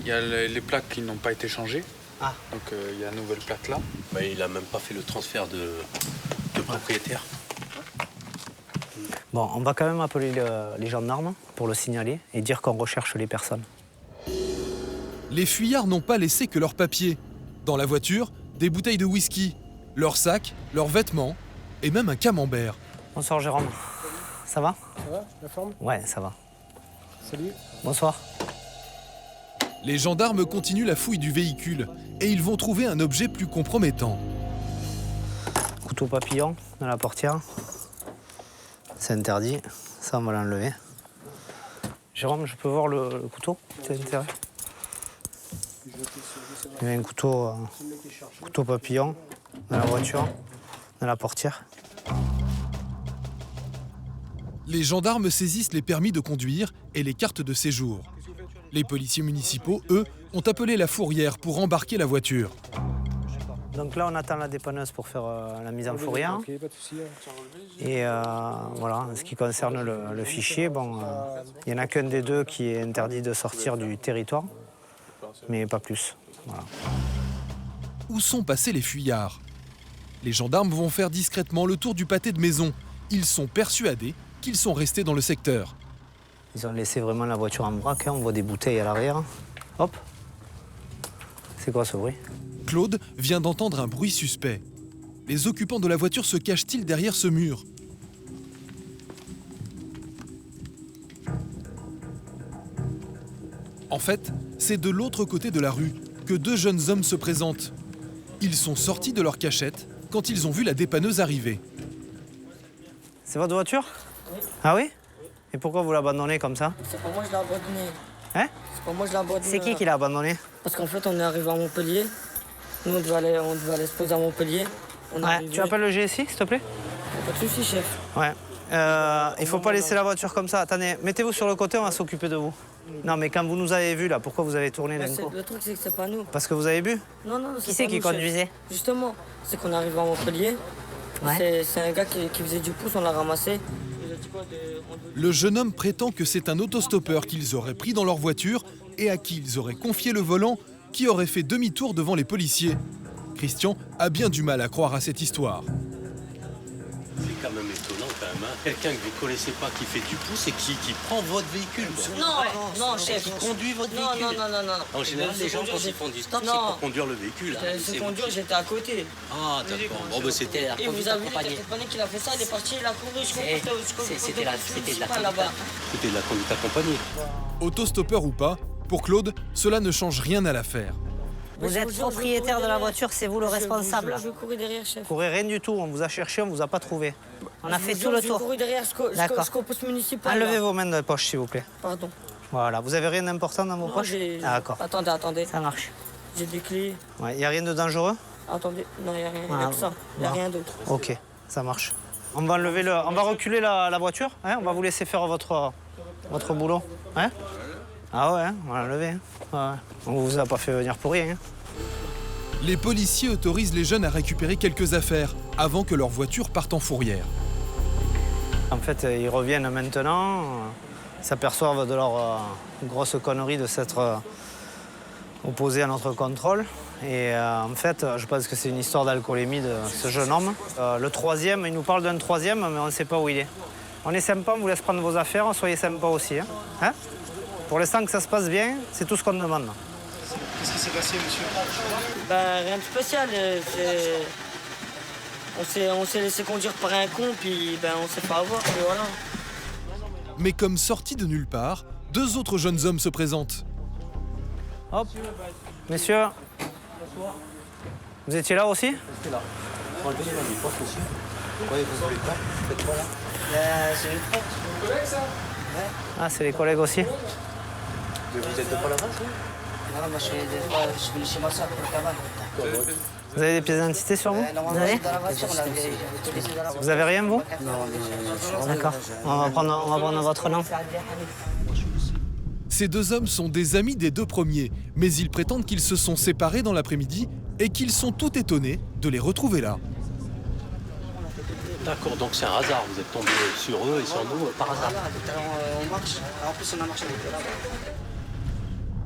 Il y a les plaques qui n'ont pas été changées. Ah. Donc il y a une nouvelle plaque là. Bah, il a même pas fait le transfert de propriétaire. Bon, on va quand même appeler les gendarmes pour le signaler et dire qu'on recherche les personnes. Les fuyards n'ont pas laissé que leurs papiers. Dans la voiture, des bouteilles de whisky, leurs sacs, leurs vêtements et même un camembert. Bonsoir Jérôme. Ça va? Ça va, la forme? Ouais, ça va. Salut. Bonsoir. Les gendarmes continuent la fouille du véhicule et ils vont trouver un objet plus compromettant. Couteau papillon dans la portière. C'est interdit. Ça, on va l'enlever. Jérôme, je peux voir le couteau? C'est intérêt. Il y a un couteau papillon dans la voiture, dans la portière. Les gendarmes saisissent les permis de conduire et les cartes de séjour. Les policiers municipaux, eux, ont appelé la fourrière pour embarquer la voiture. Donc là, on attend la dépanneuse pour faire la mise en fourrière. Et voilà, en ce qui concerne le fichier, bon, il n'y en a qu'un des deux qui est interdit de sortir du territoire, mais pas plus. Voilà. Où sont passés les fuyards? Les gendarmes vont faire discrètement le tour du pâté de maison. Ils sont persuadés qu'ils sont restés dans le secteur. Ils ont laissé vraiment la voiture en vrac, hein. On voit des bouteilles à l'arrière. Hop. C'est quoi ce bruit? Claude vient d'entendre un bruit suspect. Les occupants de la voiture se cachent-ils derrière ce mur? En fait, c'est de l'autre côté de la rue que deux jeunes hommes se présentent. Ils sont sortis de leur cachette quand ils ont vu la dépanneuse arriver. C'est votre voiture? Oui. Ah oui? Et pourquoi vous l'abandonnez comme ça? C'est pas moi je l'ai abandonné. Hein? C'est pas moi je l'ai abandonné. C'est qui l'a abandonné? Parce qu'en fait, on est arrivé à Montpellier. Nous, on devait aller se poser à Montpellier. Ouais. Tu appelles le GSI, s'il te plaît? Pas de soucis, chef. Ouais. Il faut pas laisser la voiture comme ça. Attendez, mettez-vous sur le côté, on va s'occuper de vous. Non, mais quand vous nous avez vus, là, pourquoi vous avez tourné d'un coup? Le truc, c'est que c'est pas nous. Parce que vous avez bu? Non, non, Qui c'est qui conduisait? Justement, c'est qu'on est arrivé à Montpellier. Ouais. C'est un gars qui faisait du pouce, on l'a ramassé. Le jeune homme prétend que c'est un autostoppeur qu'ils auraient pris dans leur voiture et à qui ils auraient confié le volant, qui aurait fait demi-tour devant les policiers. Christian a bien du mal à croire à cette histoire. C'est quand même étonnant quand même, hein. Quelqu'un que vous ne connaissez pas qui fait du pouce et qui prend votre véhicule. Non, chef. Qui conduit votre véhicule. Non. En général, les gens, quand ils font du stop, c'est pour conduire le véhicule. C'est conduire, j'étais à côté. Ah, d'accord. Bon, ben c'était la Et vous avez vu, il qu'il a fait ça, il est parti, il a couru, C'était de la conduite accompagnée. Autostoppeur ou pas, pour Claude, cela ne change rien à l'affaire. Vous êtes propriétaire de la voiture, c'est vous le responsable. Je courais derrière, chef. Courez rien du tout, on vous a cherché, on vous a pas trouvé. On a fait tout le tour. Je couru derrière jusqu'au poste municipal. Enlevez vos mains de la poche, s'il vous plaît. Pardon. Voilà, vous avez rien d'important dans vos poches? D'accord. Attendez. Ça marche. J'ai des clés. Ouais, y a rien de dangereux? Attendez, non, y a rien, y a que ça. Y a rien d'autre. Ok, ça marche. On va reculer la voiture, hein, on va vous laisser faire votre boulot. Hein, ah ouais, on va l'enlever. Hein. Ouais. On vous a pas fait venir pour rien. Hein. Les policiers autorisent les jeunes à récupérer quelques affaires avant que leur voiture parte en fourrière. En fait, ils reviennent maintenant, s'aperçoivent de leur grosse connerie de s'être opposés à notre contrôle. Et en fait, je pense que c'est une histoire d'alcoolémie de ce jeune homme. Le troisième, il nous parle d'un troisième, mais on ne sait pas où il est. On est sympa, on vous laisse prendre vos affaires, soyez sympa aussi. Hein. Hein? Pour l'instant que ça se passe bien, c'est tout ce qu'on demande. Qu'est-ce qui s'est passé, monsieur? Ben, rien de spécial. On s'est laissé conduire par un con, puis ben, on s'est pas avoir, puis voilà. Mais comme sortis de nulle part, 2 autres jeunes hommes se présentent. Hop, messieurs, vous étiez là aussi? J'étais là. Enlevez les mains, pas monsieur. Oui, vous voulez pas? Faites quoi là? C'est les potes. C'est collègues, ça? Ouais. Ah, c'est les collègues aussi? Vous êtes de Palavas, oui? Non, moi je suis venu chez ma soeur pour le cabane. Vous avez des pièces d'identité sur vous? Vous avez dans la voiture, on l'avait laissé dans la voiture. Vous avez rien, vous? Non. D'accord. On va prendre votre nom. Ces 2 hommes sont des amis des 2 premiers, mais ils prétendent qu'ils se sont séparés dans l'après-midi et qu'ils sont tout étonnés de les retrouver là. D'accord, donc c'est un hasard, vous êtes tombé sur eux et sur nous par hasard. On marche, en plus on a marché avec eux là-bas.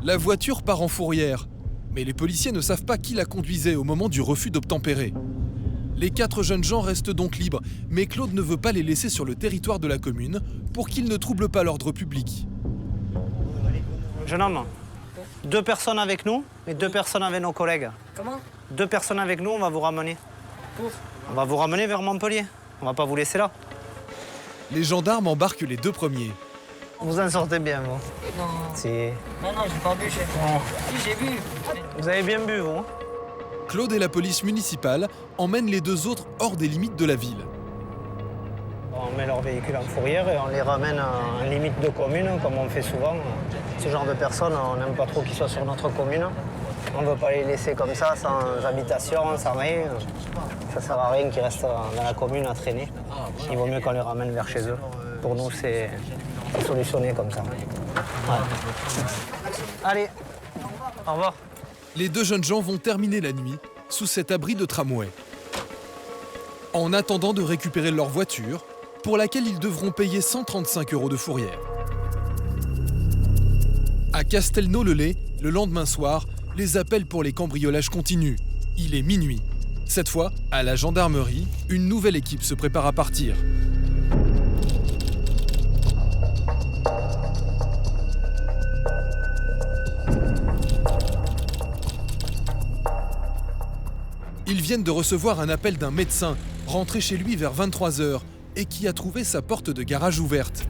La voiture part en fourrière, mais les policiers ne savent pas qui la conduisait au moment du refus d'obtempérer. Les 4 jeunes gens restent donc libres, mais Claude ne veut pas les laisser sur le territoire de la commune pour qu'ils ne troublent pas l'ordre public. Jeune homme, 2 personnes avec nous et 2 personnes avec nos collègues. Comment? 2 personnes avec nous, on va vous ramener. Pour? On va vous ramener vers Montpellier. On va pas vous laisser là. Les gendarmes embarquent les 2 premiers. Vous en sortez bien, vous? Non. Si. Non, j'ai pas bu, chef. Si, j'ai bu. Vous avez bien bu, vous? Claude et la police municipale emmènent les 2 autres hors des limites de la ville. On met leur véhicule en fourrière et on les ramène en limite de commune, comme on fait souvent. Ce genre de personnes, on n'aime pas trop qu'ils soient sur notre commune. On ne veut pas les laisser comme ça, sans habitation, sans rien. Ça ne sert à rien qu'ils restent dans la commune à traîner. Il vaut mieux qu'on les ramène vers chez eux. Pour nous, c'est solutionné comme ça. Ouais. Allez, au revoir. Les 2 jeunes gens vont terminer la nuit sous cet abri de tramway. En attendant de récupérer leur voiture, pour laquelle ils devront payer 135 € de fourrière. À Castelnau-le-Lay, le lendemain soir, les appels pour les cambriolages continuent. Il est minuit. Cette fois, à la gendarmerie, une nouvelle équipe se prépare à partir. Ils viennent de recevoir un appel d'un médecin, rentré chez lui vers 23 h, et qui a trouvé sa porte de garage ouverte.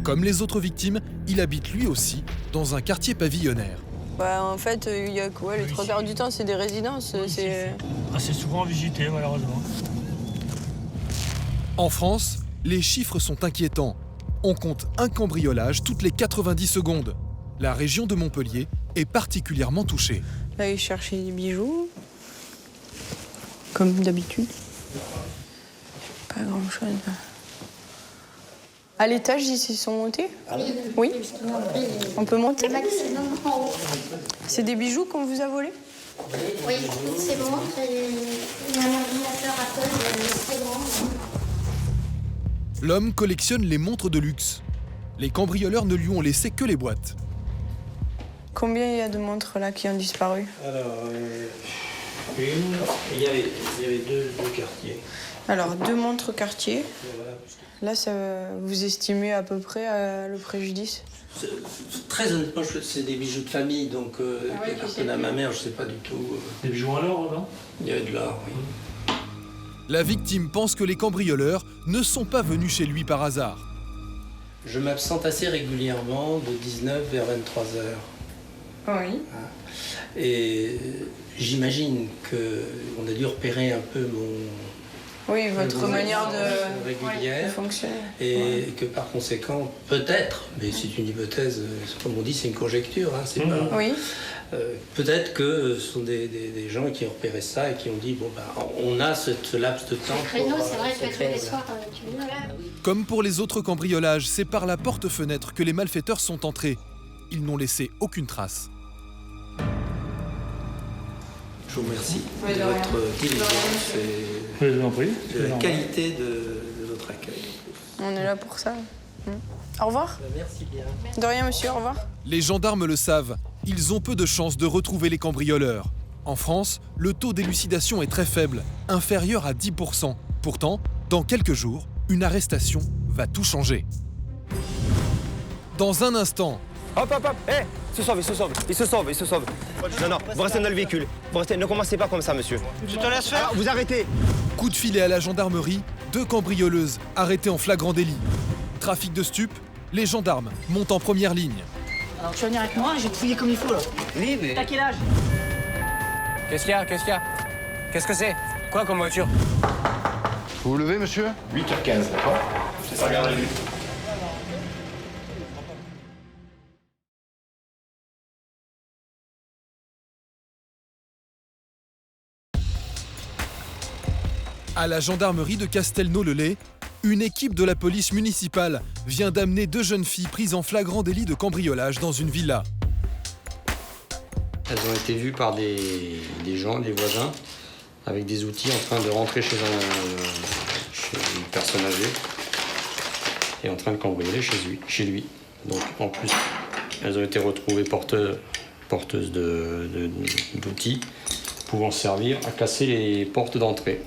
Comme les autres victimes, il habite lui aussi dans un quartier pavillonnaire. Bah, en fait, il y a quoi? Les 3/4 du temps, c'est des résidences. C'est assez souvent visité, malheureusement. En France, les chiffres sont inquiétants. On compte un cambriolage toutes les 90 secondes. La région de Montpellier est particulièrement touchée. Là, ils cherchaient des bijoux. Comme d'habitude. Pas grand-chose. À l'étage, ils s'y sont montés? Oui. On peut monter? C'est des bijoux qu'on vous a volés? Oui, c'est bon. Il y a un ordinateur à cause, c'est bon. L'homme collectionne les montres de luxe. Les cambrioleurs ne lui ont laissé que les boîtes. Combien il y a de montres là qui ont disparu? Alors, il y avait deux quartiers. Alors, 2 montres Cartier. Là, vous estimez à peu près le préjudice? Très honnêtement, c'est des bijoux de famille, donc qui appartiennent à ma mère, je ne sais pas du tout. Des bijoux en or, non? Il y avait de l'or, oui. La victime pense que les cambrioleurs ne sont pas venus chez lui par hasard. Je m'absente assez régulièrement de 19 vers 23 heures. Oui. Et j'imagine qu'on a dû repérer un peu Oui, votre manière de régulière, fonctionner. Et que par conséquent, peut-être, mais c'est une hypothèse, comme on dit, c'est une conjecture, hein, c'est pas... Oui. Peut-être que ce sont des gens qui ont repéré ça et qui ont dit, bon, bah, on a ce laps de temps pour... C'est vrai que tous les soirs, tu veux. Comme pour les autres cambriolages, c'est par la porte-fenêtre que les malfaiteurs sont entrés. Ils n'ont laissé aucune trace. Je vous remercie Oui, de de rien. votre diligence et de la qualité de votre accueil. On est là pour ça. Au revoir. Merci bien. De rien, monsieur, au revoir. Les gendarmes le savent, ils ont peu de chances de retrouver les cambrioleurs. En France, le taux d'élucidation est très faible, inférieur à 10%. Pourtant, dans quelques jours, une arrestation va tout changer. Dans un instant... Hop, hop, hop, hé, il se sauve. Non, vous restez dans le véhicule. Vous restez, ne commencez pas comme ça, monsieur. Je te laisse faire. Alors, vous arrêtez. Coup de filet à la gendarmerie, 2 cambrioleuses arrêtées en flagrant délit. Trafic de stupes, les gendarmes montent en première ligne. Alors tu vas venir avec moi, je vais te fouiller comme il faut là. Oui, mais... T'as quel âge? Qu'est-ce qu'il y a Qu'est-ce que c'est? Quoi comme voiture? Vous vous levez, monsieur? 8h15, d'accord? Je sais regarder lui. À la gendarmerie de Castelnau-le-Lay, une équipe de la police municipale vient d'amener 2 jeunes filles prises en flagrant délit de cambriolage dans une villa. Elles ont été vues par des gens, des voisins, avec des outils en train de rentrer chez une personne âgée et en train de cambrioler chez lui. Donc en plus, elles ont été retrouvées porteuses d'outils pouvant servir à casser les portes d'entrée.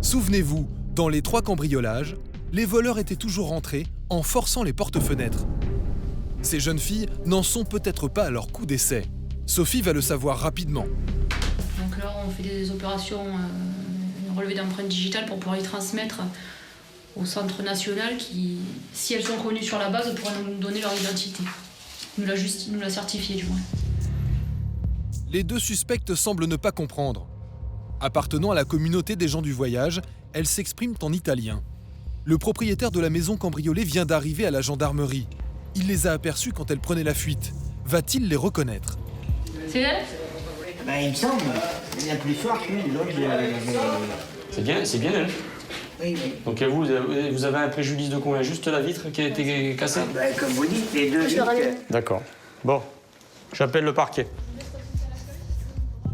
Souvenez-vous, dans les 3 cambriolages, les voleurs étaient toujours rentrés en forçant les porte-fenêtres. Ces jeunes filles n'en sont peut-être pas à leur coup d'essai. Sophie va le savoir rapidement. Donc là, on fait des opérations relevées d'empreintes digitales pour pouvoir les transmettre au centre national qui, si elles sont connues sur la base, pourra nous donner leur identité. Nous la certifier du moins. Les 2 suspectes semblent ne pas comprendre. Appartenant à la communauté des gens du voyage, elles s'expriment en italien. Le propriétaire de la maison cambriolée vient d'arriver à la gendarmerie. Il les a aperçues quand elles prenaient la fuite. Va-t-il les reconnaître? C'est elle? Il me semble. Il y a plus fort que lui, l'autre. C'est bien elle. Oui. Donc vous avez un préjudice de combien? Juste la vitre qui a été cassée? Comme vous dites, les 2 vitres. D'accord. Bon, j'appelle le parquet.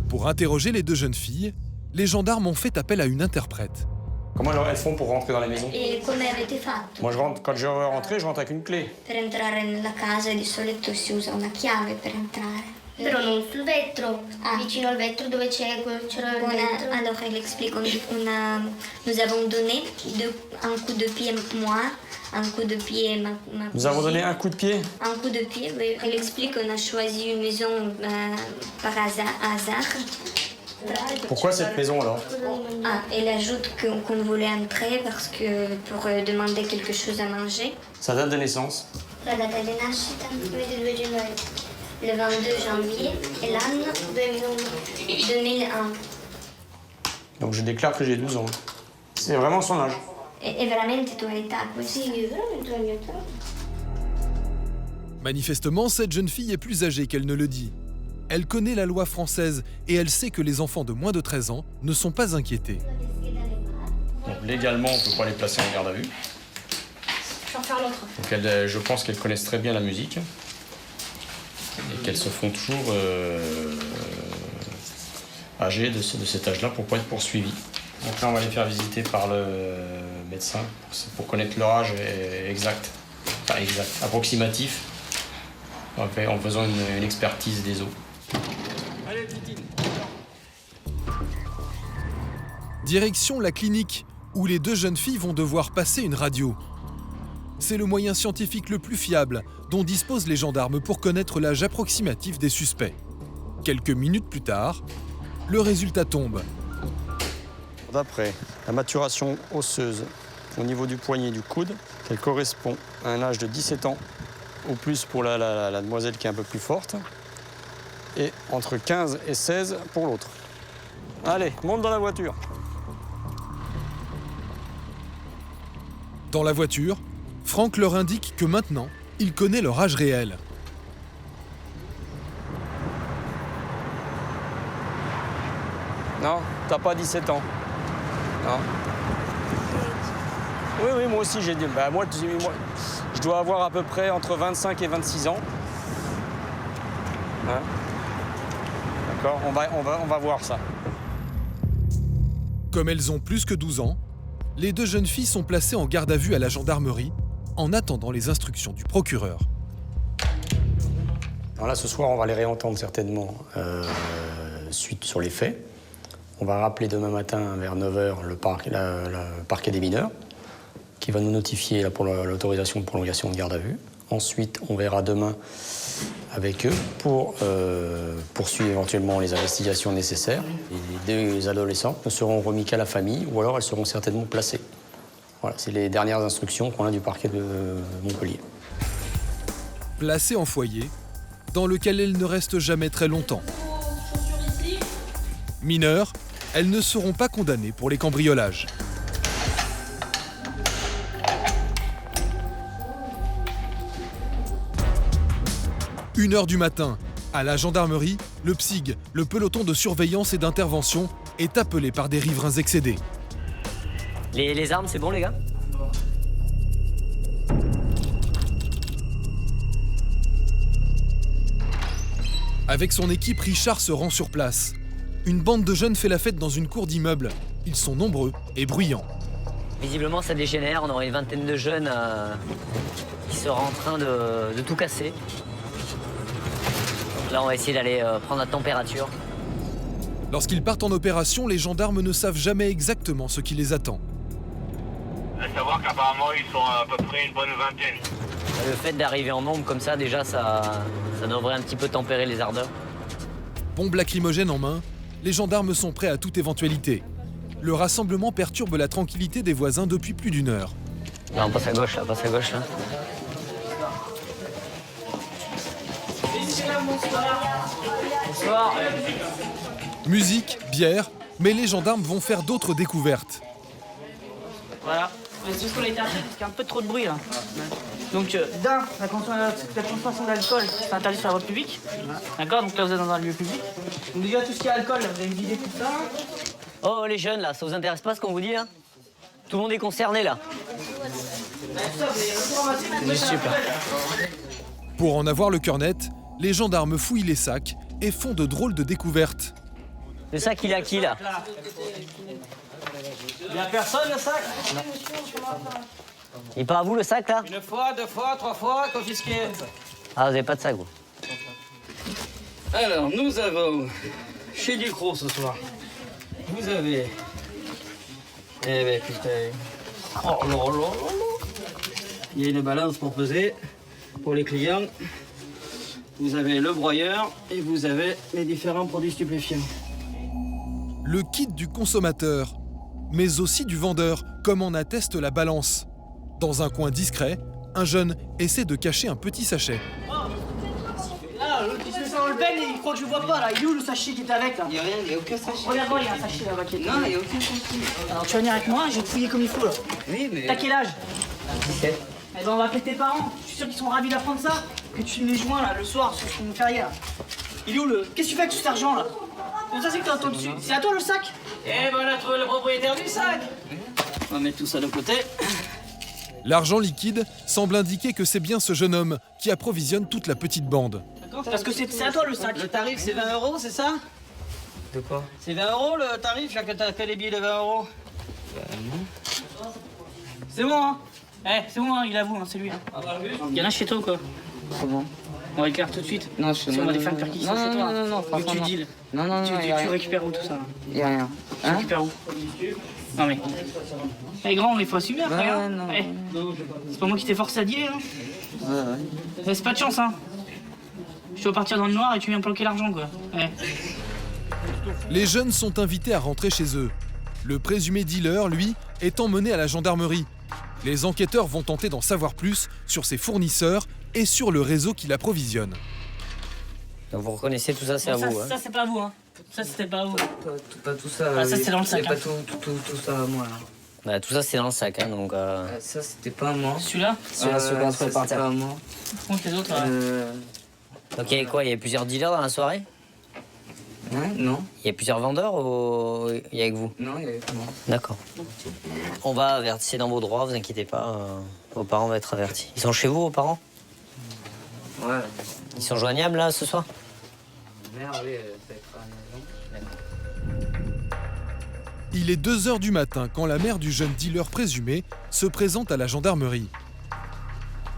Pour interroger les 2 jeunes filles, les gendarmes ont fait appel à une interprète. Comment elles font pour rentrer dans la maison? E come avete fatto? Moi, quand je rentre, je rentre avec une clé. Per entrare nella casa di solito si usa una chiave per entrare. Però non sul vetro, vicino al vetro dove c'era il vetro. Alors elle explique, nous avons donné un coup de pied moi, un coup de pied ma Nous avons donné un coup de pied? Un coup de pied, oui. Elle explique qu'on a choisi une maison par hasard. Pourquoi cette maison alors? Elle ajoute qu'on voulait entrer parce que pour demander quelque chose à manger. Sa date de naissance? La data di nascita, 22 gennaio. Le 22 janvier et l'anno 2001. Donc je déclare que j'ai 12 ans. C'est vraiment son âge. E veramente tua età questa? Sì, veramente la mia età. Manifestement, cette jeune fille est plus âgée qu'elle ne le dit. Elle connaît la loi française et elle sait que les enfants de moins de 13 ans ne sont pas inquiétés. Donc légalement, on ne peut pas les placer en garde à vue. Je vais en faire l'autre. Donc je pense qu'elles connaissent très bien la musique et qu'elles se font toujours âgées de cet âge-là pour ne pas être poursuivies. Donc là, on va les faire visiter par le médecin pour connaître leur âge exact, enfin exact, approximatif, en faisant une expertise des os. Allez, Titine. Direction la clinique, où les 2 jeunes filles vont devoir passer une radio. C'est le moyen scientifique le plus fiable dont disposent les gendarmes pour connaître l'âge approximatif des suspects. Quelques minutes plus tard, le résultat tombe. D'après la maturation osseuse au niveau du poignet et du coude, elle correspond à un âge de 17 ans, au plus pour la demoiselle qui est un peu plus forte, et entre 15 et 16 pour l'autre. Allez, monte dans la voiture. Dans la voiture, Franck leur indique que maintenant, il connaît leur âge réel. Non, t'as pas 17 ans. Non. Oui, moi aussi j'ai dit. Bah, moi, je dois avoir à peu près entre 25 et 26 ans. Hein? D'accord, on va voir ça. Comme elles ont plus que 12 ans, les deux jeunes filles sont placées en garde à vue à la gendarmerie en attendant les instructions du procureur. Alors là, ce soir, on va les réentendre certainement suite sur les faits. On va rappeler demain matin vers 9h le parquet des mineurs qui va nous notifier pour l'autorisation de prolongation de garde à vue. Ensuite, on verra demain avec eux pour poursuivre éventuellement les investigations nécessaires. Les deux adolescentes ne seront remis qu'à la famille ou alors elles seront certainement placées. Voilà, c'est les dernières instructions qu'on a du parquet de Montpellier. Placées en foyer, dans lequel elles ne restent jamais très longtemps. Mineures, elles ne seront pas condamnées pour les cambriolages. « 1h du matin, à la gendarmerie, le PSIG, le peloton de surveillance et d'intervention, est appelé par des riverains excédés. Les armes, c'est bon, les gars ? Avec son équipe, Richard se rend sur place. Une bande de jeunes fait la fête dans une cour d'immeuble. Ils sont nombreux et bruyants. Visiblement, ça dégénère. On aurait une vingtaine de jeunes qui seraient en train de tout casser. Donc là, on va essayer d'aller prendre la température. Lorsqu'ils partent en opération, les gendarmes ne savent jamais exactement ce qui les attend. À savoir qu'apparemment, ils sont à peu près une bonne vingtaine. Le fait d'arriver en nombre comme ça, déjà, ça devrait un petit peu tempérer les ardeurs. Bombe lacrymogène en main, les gendarmes sont prêts à toute éventualité. Le rassemblement perturbe la tranquillité des voisins depuis plus d'1 heure. Là, on passe à gauche, là, passe à gauche, là. Bonsoir. Musique, bière, mais les gendarmes vont faire d'autres découvertes. Voilà. C'est juste qu'on a été appelé parce qu'il y a un peu trop de bruit là. Donc la consommation d'alcool, c'est interdit sur la voie publique. D'accord, donc là vous êtes dans un lieu public. Donc déjà tout ce qui est alcool, là, vous avez vidé tout ça. Oh les jeunes là, ça vous intéresse pas ce qu'on vous dit là? Tout le monde est concerné là. Super. Pour en avoir le cœur net, les gendarmes fouillent les sacs et font de drôles de découvertes. Le sac il est à qui là? Il y a personne le sac? Il est pas à vous le sac là? 1 fois, 2 fois, 3 fois, confisqué. Ah vous avez pas de sac vous? Alors nous avons chez Ducrot ce soir. Vous avez. Eh ben putain. Oh là là là. Il y a une balance pour peser pour les clients. Vous avez le broyeur et vous avez les différents produits stupéfiants. Le kit du consommateur, mais aussi du vendeur, comme en atteste la balance. Dans un coin discret, un jeune essaie de cacher un petit sachet. Là, l'autre qui se met ça dans le bel et il croit que je vois pas là. Il est où le sachet qui était avec là? Il n'y a rien, il n'y a aucun sachet. Regarde-moi, il y a un sachet là-bas qui est. Non, il n'y a aucun sachet. Alors tu vas venir avec moi, je vais te fouiller comme il faut là. Oui, mais. T'as quel âge? 17. Eh ben on va appeler tes parents. Je suis sûr qu'ils sont ravis d'apprendre ça. Que tu me les joins là le soir, ce qu'on me fait hier. Il est où le. Qu'est-ce que tu fais avec tout cet argent là? Comme ça c'est que t'as un taux dessus. C'est à toi le sac? Eh ben on a trouvé le propriétaire du sac. On va mettre tout ça de côté. L'argent liquide semble indiquer que c'est bien ce jeune homme qui approvisionne toute la petite bande. Parce que c'est à toi le sac. Le tarif c'est 20 €, c'est ça? De quoi? C'est 20 € le tarif, là que t'as fait les billets de 20 €. C'est bon hein? Eh, c'est bon hein, il avoue, hein, c'est lui. Hein. Il y en a chez toi ou quoi? Comment? On va éclairer tout de suite. Non, si on va les faire perquisition chez toi. Non, Ou tu deals. Non, tu récupères où tout ça? Il n'y a rien. Tu récupères où? Non mais. Eh grand, il faut assumer après. Hein. Non. Eh, c'est pas moi qui t'ai forcé à dealer, hein. Ouais. Laisse pas de chance, hein. Je dois partir dans le noir et tu viens planquer l'argent, quoi. Ouais. Les jeunes sont invités à rentrer chez eux. Le présumé dealer, lui, est emmené à la gendarmerie. Les enquêteurs vont tenter d'en savoir plus sur ses fournisseurs et sur le réseau qui l'approvisionne. Donc vous reconnaissez tout ça, c'est à vous. Ça, c'est pas à vous, hein. Ça, c'était pas à vous. Pas tout ça. Ah, ça, c'est dans le sac. C'est pas tout ça à moi, là. Bah, tout ça, c'est dans le sac, hein, donc... Ça, c'était pas à moi. Celui-là Celui-là, celui-là, Ça, par c'était terre. pas à moi. Contre les autres, là. Donc, il y avait quoi? Il y avait plusieurs dealers dans la soirée? Non. Il y a plusieurs vendeurs ou il y a avec vous? Non, il y avait pas moi. D'accord. On va avertir dans vos droits, vous inquiétez pas. Vos parents vont être avertis. Ils sont chez vous, vos parents? Ouais. Ils sont joignables, là, ce soir? Mère, oui, ça va être à la maison. Il est 2 h du matin quand la mère du jeune dealer présumé se présente à la gendarmerie.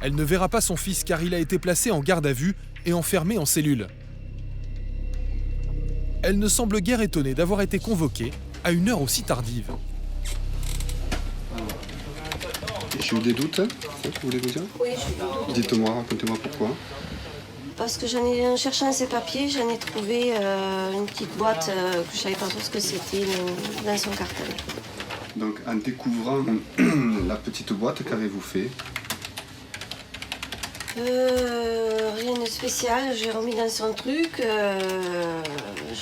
Elle ne verra pas son fils car il a été placé en garde à vue et enfermé en cellule. Elle ne semble guère étonnée d'avoir été convoquée à une heure aussi tardive. J'ai eu des doutes, hein, vous voulez vous dire? Oui, j'ai eu des doutes. Dites-moi, racontez-moi pourquoi. Parce que en cherchant ces papiers, j'en ai trouvé une petite boîte que je savais pas trop ce que c'était dans son cartel. Donc en découvrant la petite boîte, qu'avez-vous fait? Rien de spécial, j'ai remis dans son truc.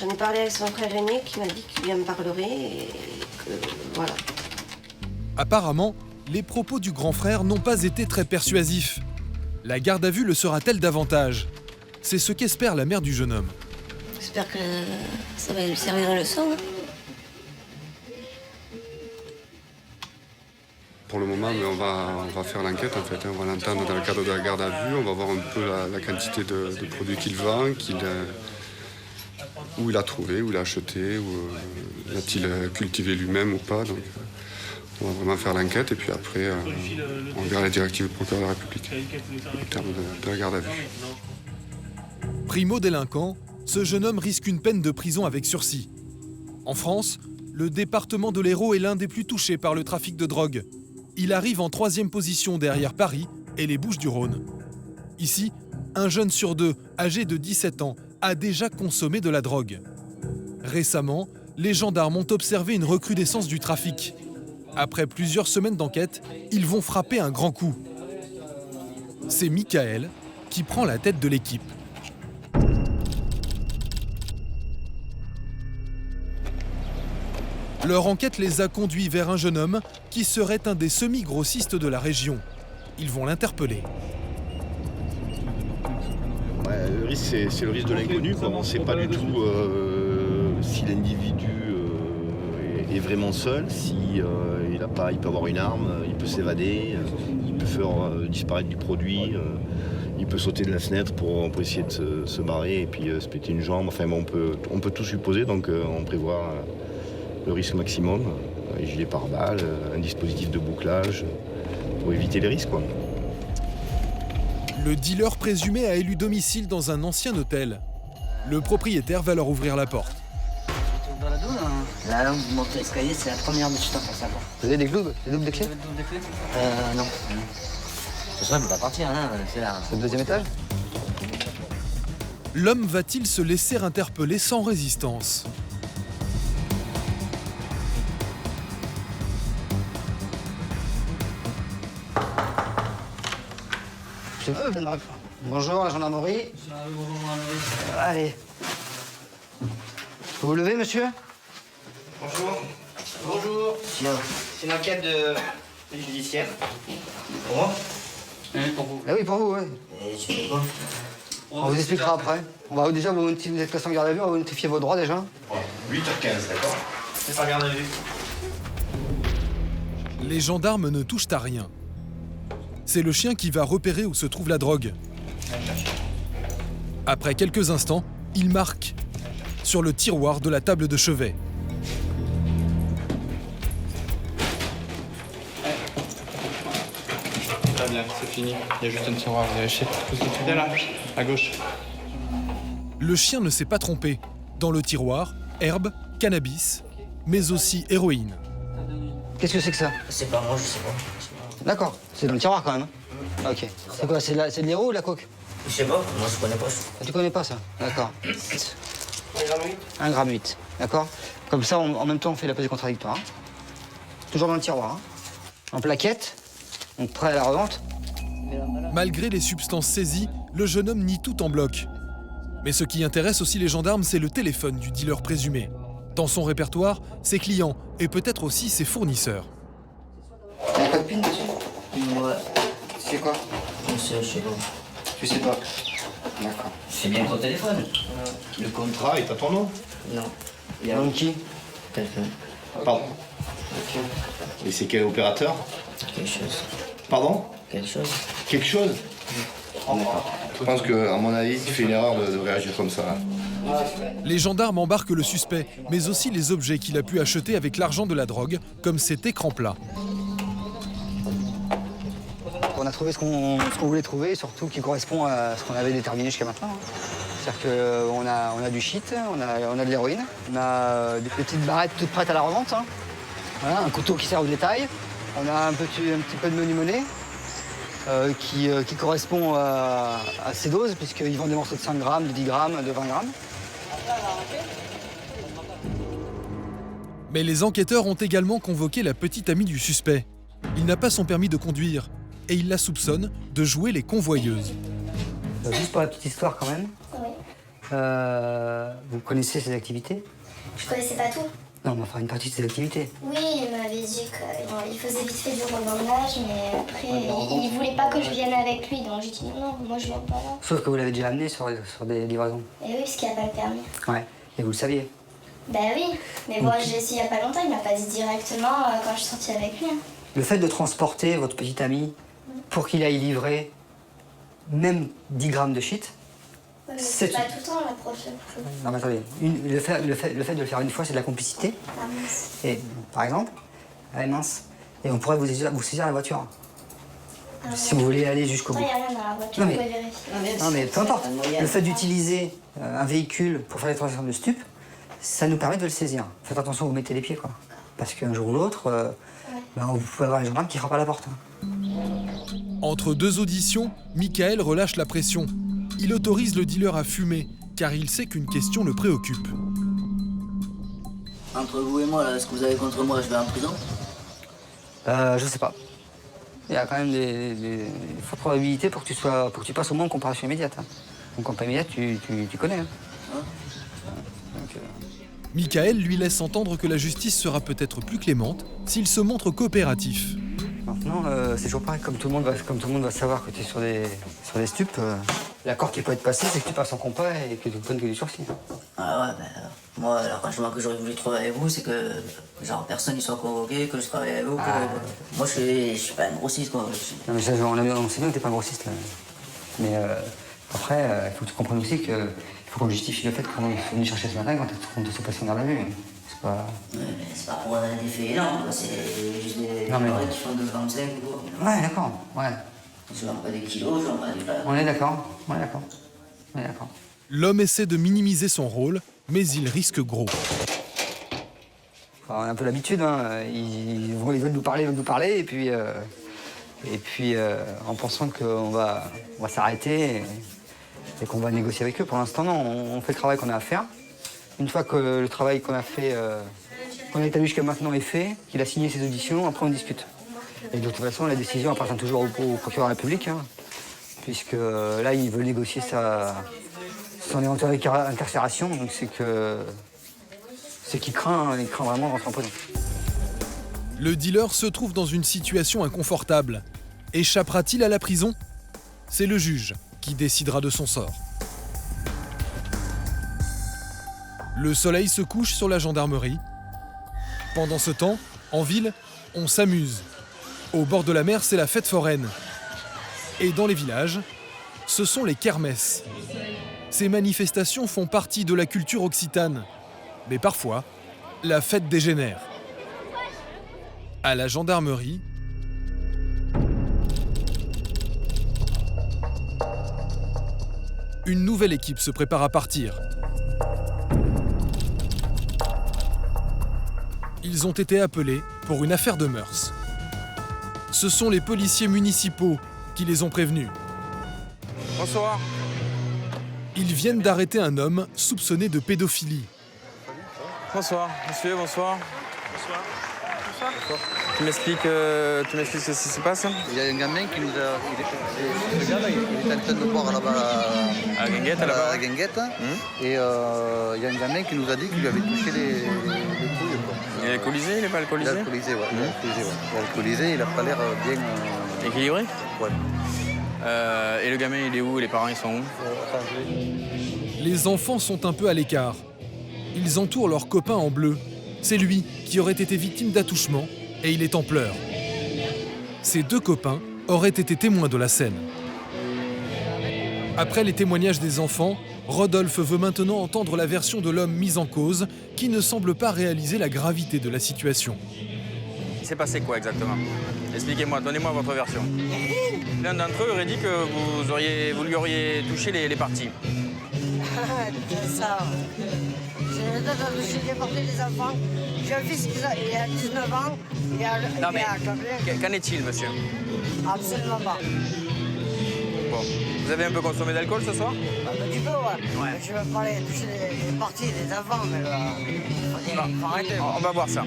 J'en ai parlé avec son frère aîné qui m'a dit qu'il en parlerait et que voilà. Apparemment, les propos du grand frère n'ont pas été très persuasifs. La garde à vue le sera-t-elle davantage? C'est ce qu'espère la mère du jeune homme. J'espère que ça va lui servir de leçon. Hein. Pour le moment, mais on va faire l'enquête en fait. On va l'entendre dans le cadre de la garde à vue. On va voir un peu la quantité de produits qu'il vend, où il a trouvé, où il a acheté, où l'a-t-il cultivé lui-même ou pas. Donc, on va vraiment faire l'enquête et puis après, on verra les directives du procureur de la République au terme de la garde à vue. Primo-délinquant, ce jeune homme risque une peine de prison avec sursis. En France, le département de l'Hérault est l'un des plus touchés par le trafic de drogue. Il arrive en 3e position derrière Paris et les Bouches-du-Rhône. Ici, un jeune sur 2, âgé de 17 ans, a déjà consommé de la drogue. Récemment, les gendarmes ont observé une recrudescence du trafic. Après plusieurs semaines d'enquête, ils vont frapper un grand coup. C'est Michael qui prend la tête de l'équipe. Leur enquête les a conduits vers un jeune homme qui serait un des semi-grossistes de la région. Ils vont l'interpeller. Ouais, le risque, c'est le risque de l'inconnu. On ne sait pas du tout si l'individu est vraiment seul, si il peut avoir une arme, il peut s'évader, il peut faire disparaître du produit, il peut sauter de la fenêtre pour essayer de se barrer et puis se péter une jambe. Enfin, bon, on peut tout supposer, donc on prévoit le risque maximum, un gilet pare-balles, un dispositif de bouclage pour éviter les risques, quoi. Le dealer présumé a élu domicile dans un ancien hôtel. Le propriétaire va leur ouvrir la porte. Dans la double, hein. Là, vous montez l'escalier, c'est la première de suite après ça. Vous avez des doubles de clés? Non. De toute façon, il ne peut pas partir, hein. C'est là. C'est le 2e étage? L'homme va-t-il se laisser interpeller sans résistance? Bonjour, la gendarmerie. Allez. Vous vous levez, monsieur? Bonjour. Bonjour. C'est une enquête de judiciaire. Pour moi? Pour vous. Ah oui, pour vous, oui. Et tu fais quoi? On vous expliquera après. On va déjà vous êtes placé en garde à vue, on va vous notifier vos droits déjà. 8h15, d'accord? C'est pas garde à vue. Les gendarmes ne touchent à rien. C'est le chien qui va repérer où se trouve la drogue. Après quelques instants, il marque sur le tiroir de la table de chevet. Très bien, c'est fini. Il y a juste un tiroir à vérifier. Tout ce que tu fais là, à gauche. Le chien ne s'est pas trompé. Dans le tiroir, herbe, cannabis, mais aussi héroïne. Qu'est-ce que c'est que ça? C'est pas moi, je sais pas. D'accord, c'est dans le tiroir quand même. Hein. Ok. C'est quoi? C'est de l'héros ou de la coke? Je sais pas, moi je connais pas. Ah, tu connais pas ça? D'accord. 1,8 g. D'accord. Comme ça, en même temps, on fait la pesée contradictoire. Hein. Toujours dans le tiroir. Hein. En plaquette, donc prêt à la revente. Malgré les substances saisies, le jeune homme nie tout en bloc. Mais ce qui intéresse aussi les gendarmes, c'est le téléphone du dealer présumé. Dans son répertoire, ses clients et peut-être aussi ses fournisseurs. pas de pin dessus? Ouais. C'est quoi? Je sais pas. Tu sais pas? D'accord. C'est bien ton téléphone. Le contrat est à ton nom? Non. Il y a un qui? Quelqu'un. Pardon. Et c'est quel opérateur? Quelque chose. Pardon? Quelque chose. Quelque chose? Je pense que, à mon avis, tu fais une erreur de réagir comme ça. Les gendarmes embarquent le suspect, mais aussi les objets qu'il a pu acheter avec l'argent de la drogue, comme cet écran plat. On a trouvé ce qu'on voulait trouver, surtout qui correspond à ce qu'on avait déterminé jusqu'à maintenant. C'est-à-dire qu'on a du shit, on a de l'héroïne, on a des petites barrettes toutes prêtes à la revente, hein. Voilà, un couteau qui sert au détail, on a un petit peu de money qui correspond à ces doses, puisqu'ils vendent des morceaux de 5 grammes, de 10 grammes, de 20 grammes. Mais les enquêteurs ont également convoqué la petite amie du suspect. Il n'a pas son permis de conduire et il la soupçonne de jouer les convoyeuses. Juste pour la petite histoire quand même, Oui. vous connaissez ces activités? Je connaissais pas tout. Non, mais enfin une partie de ces activités. Oui, il m'avait dit qu'il faisait vite fait du revendage, mais après, il voulait pas que je vienne avec lui, donc j'ai dit non, moi je viens pas là. Sauf que vous l'avez déjà amené sur des livraisons. Et oui, parce qu'il n'a pas le permis. Ouais, et vous le saviez. Ben oui, mais bon, j'ai essayé il y a pas longtemps, il m'a pas dit directement quand je suis sortie avec lui. Hein. Le fait de transporter votre petit ami pour qu'il aille livrer même 10 grammes de shit, c'est pas tout le temps l'approche. non mais attendez, le fait de le faire une fois, c'est de la complicité. Ah mince. Et par exemple, elle est mince, et on pourrait vous saisir la voiture. Ah, Si vous voulez aller jusqu'au bout. Il n'y a rien dans la voiture, Non, vous mais- pouvez vérifier. Non mais peu importe, le fait d'utiliser un véhicule pour faire des transactions de stupes, ça nous permet de le saisir. Faites attention où vous mettez les pieds, quoi. Parce qu'un jour ou l'autre, vous pouvez avoir les gendarmes qui frappent à la porte. Entre deux auditions, Michael relâche la pression. Il autorise le dealer à fumer, car il sait qu'une question le préoccupe. Entre vous et moi, là, ce que vous avez contre moi, je vais en prison? Je sais pas. Il y a quand même des fortes probabilités pour que tu passes au moins en comparution immédiate. Hein. En comparution immédiate, tu connais. Hein. Michael lui laisse entendre que la justice sera peut-être plus clémente s'il se montre coopératif. Maintenant, c'est toujours pareil, comme tout le monde va savoir que tu es sur des stupes, l'accord qui peut être passé, c'est que tu passes en compas et que tu ne prennes que du sursis. Ah ouais, moi, l'arrangement que j'aurais voulu trouver avec vous, c'est que genre personne n'y soit convoqué, que je travaille avec vous. Moi, je suis pas un grossiste, quoi. Non, mais ça, on sait bien que t'es pas un grossiste, là. Mais après, il faut que tu comprennes aussi qu'il faut qu'on justifie le fait qu'on est venu chercher ce matin quand on s'est passé en garde à vue. C'est pas... Ouais, mais c'est pas pour des faits énormes, c'est juste des barrettes qui font 2,25 ou... Ouais, d'accord, ouais. Je vends pas des kilos, je vends pas des plats. On est d'accord. L'homme essaie de minimiser son rôle, mais il risque gros. Enfin, on a un peu l'habitude, hein. Ils veulent nous parler, et puis en pensant qu'on va s'arrêter et qu'on va négocier avec eux. Pour l'instant, non, on fait le travail qu'on a à faire. Une fois que le travail qu'on a fait, qu'on a établi jusqu'à maintenant est fait, qu'il a signé ses auditions, après on discute. Et de toute façon, la décision appartient toujours au procureur de la République, hein, puisque là, il veut négocier son éventuelle incarcération, donc c'est qu'il craint vraiment de rentrer en prison. Le dealer se trouve dans une situation inconfortable. Échappera-t-il à la prison? C'est le juge qui décidera de son sort. Le soleil se couche sur la gendarmerie. Pendant ce temps, en ville, on s'amuse. Au bord de la mer, c'est la fête foraine. Et dans les villages, ce sont les kermesses. Ces manifestations font partie de la culture occitane. Mais parfois, la fête dégénère. À la gendarmerie, une nouvelle équipe se prépare à partir. Ils ont été appelés pour une affaire de mœurs. Ce sont les policiers municipaux qui les ont prévenus. Bonsoir. Ils viennent d'arrêter un homme soupçonné de pédophilie. Bonsoir, monsieur, bonsoir. Bonsoir. Tu m'expliques ce qui se passe? Il y a un gamin qui nous a... Il est en train de boire là-bas à Guinguette, là-bas. À Guinguette. Et il y a un gamin qui nous a dit qu'il lui avait touché les couilles. Il est alcoolisé, il n'est pas alcoolisé? Il est alcoolisé, ouais. Il est alcoolisé, ouais. Il est alcoolisé, il n'a pas l'air bien... Équilibré? Ouais. Et le gamin, il est où? Les parents, ils sont où? Les enfants sont un peu à l'écart. Ils entourent leur copain en bleu. C'est lui qui aurait été victime d'attouchement et il est en pleurs. Ses deux copains auraient été témoins de la scène. Après les témoignages des enfants, Rodolphe veut maintenant entendre la version de l'homme mis en cause qui ne semble pas réaliser la gravité de la situation. Il s'est passé quoi exactement? Expliquez-moi, donnez-moi votre version. L'un d'entre eux aurait dit que vous lui auriez touché les parties. Ça. J'ai déporté les enfants. J'ai un fils qui a 19 ans. Non mais, qu'en est-il, monsieur? Absolument pas. Bon. Vous avez un peu consommé d'alcool ce soir? Un petit peu, ouais. Je ne veux pas aller toucher les parties des enfants, mais il faut arrêter. On va voir ça.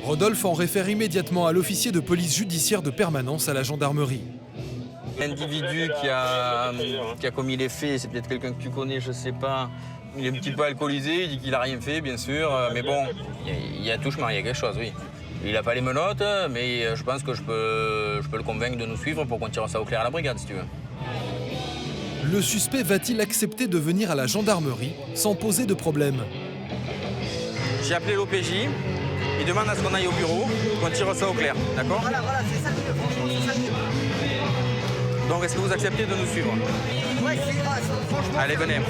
Rodolphe en réfère immédiatement à l'officier de police judiciaire de permanence à la gendarmerie. L'individu qui a commis les faits, c'est peut-être quelqu'un que tu connais, je sais pas. Il est un petit peu alcoolisé, il dit qu'il a rien fait, bien sûr, mais bon, il y a touchement, il y a quelque chose, oui. Il n'a pas les menottes, mais je pense que je peux le convaincre de nous suivre pour qu'on tire ça au clair à la brigade, si tu veux. Le suspect va-t-il accepter de venir à la gendarmerie sans poser de problème? J'ai appelé l'OPJ, il demande à ce qu'on aille au bureau, qu'on tire ça au clair, d'accord? Voilà, c'est ça le mieux, franchement, c'est ça le mieux. Donc, est-ce que vous acceptez de nous suivre? Ouais, c'est grave, franchement. Allez, venez.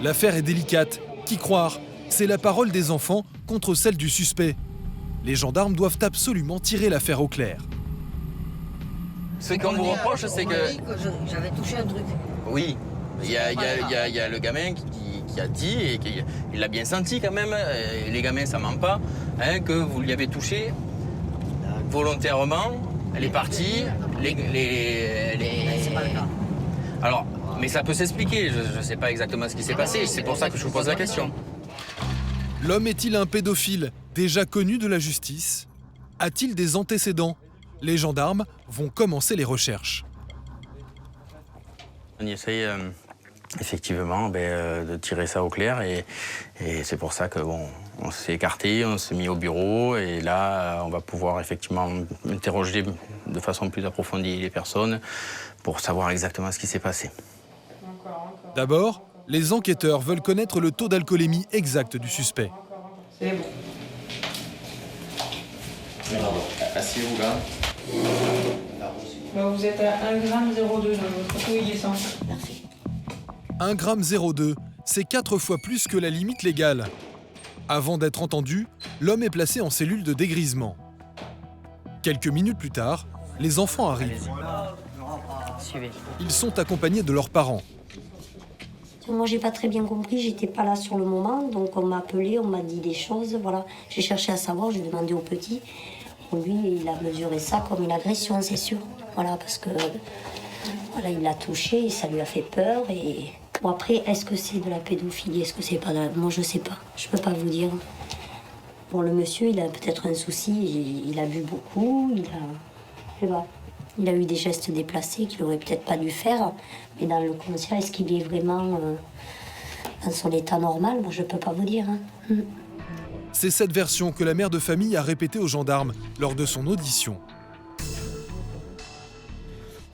L'affaire est délicate. Qui croire? C'est la parole des enfants contre celle du suspect. Les gendarmes doivent absolument tirer l'affaire au clair. Ce qu'on vous reproche, c'est que... J'avais touché un truc. Oui, il y a le gamin qui a dit, et il l'a bien senti quand même, et les gamins ça ment pas, hein, que vous lui avez touché volontairement les parties, C'est pas le cas. Alors, mais ça peut s'expliquer, je ne sais pas exactement ce qui s'est passé, c'est pour ça que je vous pose la question. L'homme est-il un pédophile déjà connu de la justice? A-t-il des antécédents? Les gendarmes vont commencer les recherches. On y essaye effectivement de tirer ça au clair et c'est pour ça que bon, on s'est écarté, on s'est mis au bureau et là on va pouvoir effectivement interroger de façon plus approfondie les personnes pour savoir exactement ce qui s'est passé. D'abord, les enquêteurs veulent connaître le taux d'alcoolémie exact du suspect. C'est bon. Asseyez-vous là. Bah, vous êtes à 1,02 g dans votre taux, il est 100. Merci. 1,02 g, c'est 4 fois plus que la limite légale. Avant d'être entendu, l'homme est placé en cellule de dégrisement. Quelques minutes plus tard, les enfants arrivent. Ils sont accompagnés de leurs parents. Moi, j'ai pas très bien compris, j'étais pas là sur le moment, donc on m'a appelé, on m'a dit des choses, voilà. J'ai cherché à savoir, j'ai demandé au petit. Lui, il a mesuré ça comme une agression, c'est sûr. Voilà, parce que voilà, il l'a touché, ça lui a fait peur. Et bon, après, est-ce que c'est de la pédophilie, est-ce que c'est pas de la... Moi, je sais pas, je peux pas vous dire. Bon, le monsieur, il a peut-être un souci, il a bu beaucoup, je sais pas. Il a eu des gestes déplacés qu'il aurait peut-être pas dû faire, mais dans le conscient, est-ce qu'il est vraiment dans son état normal? Moi, je peux pas vous dire. Hein. C'est cette version que la mère de famille a répétée aux gendarmes lors de son audition.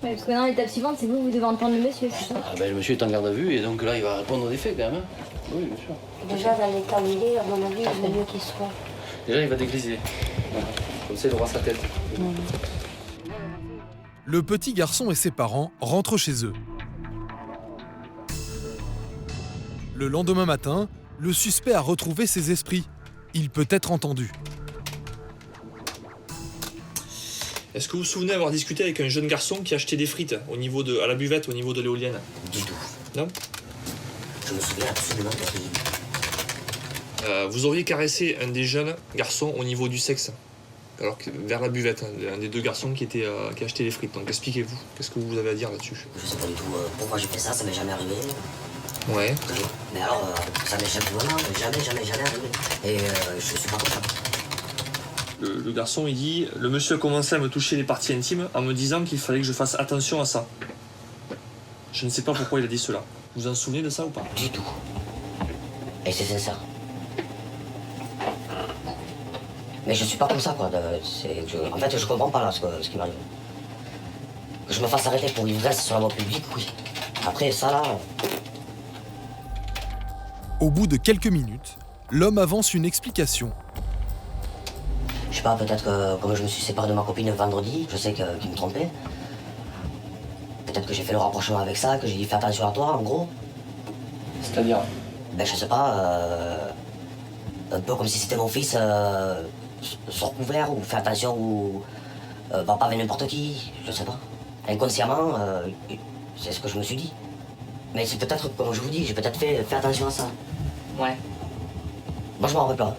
Ouais, parce que dans l'étape suivante, c'est vous devez entendre le monsieur, c'est ça? Ah ben, le monsieur est en garde à vue et donc là, il va répondre des faits quand même. Hein. Oui, bien sûr. Déjà, dans l'état où il est, à mon avis, il vaut mieux qu'il soit. Déjà, il va dégriser. Voilà. Comme ça, il aura sa tête. Le petit garçon et ses parents rentrent chez eux. Le lendemain matin, le suspect a retrouvé ses esprits. Il peut être entendu. Est-ce que vous vous souvenez avoir discuté avec un jeune garçon qui achetait des frites à la buvette au niveau de l'éolienne? Du tout. Non? Je me souviens absolument de vous auriez caressé un des jeunes garçons au niveau du sexe, alors que vers la buvette, un des deux garçons qui achetait les frites. Donc expliquez-vous, qu'est-ce que vous avez à dire là-dessus? Je sais pas du tout pourquoi j'ai fait ça, ça m'est jamais arrivé. Ouais. Mais alors, ça m'est jamais arrivé. Et je suis pas content. Le garçon, il dit, le monsieur a commencé à me toucher les parties intimes en me disant qu'il fallait que je fasse attention à ça. Je ne sais pas pourquoi il a dit cela. Vous vous en souvenez de ça ou pas? Du tout. Et c'est sincère. Mais je suis pas comme ça, quoi. En fait, je comprends pas là ce qui m'arrive. Que je me fasse arrêter pour ivresse sur la voie publique, oui. Après, ça là. Au bout de quelques minutes, l'homme avance une explication. Je sais pas, peut-être que comme je me suis séparé de ma copine vendredi, je sais qu'il me trompait. Peut-être que j'ai fait le rapprochement avec ça, que j'ai dit fais attention à toi, en gros. C'est-à-dire? Ben, je sais pas, un peu comme si c'était mon fils sur couvert, ou fais attention, ou va pas avec n'importe qui, je sais pas. Inconsciemment, c'est ce que je me suis dit. Mais c'est peut-être, comme je vous dis, j'ai peut-être fait attention à ça. Ouais. Moi, je m'en rappelle pas.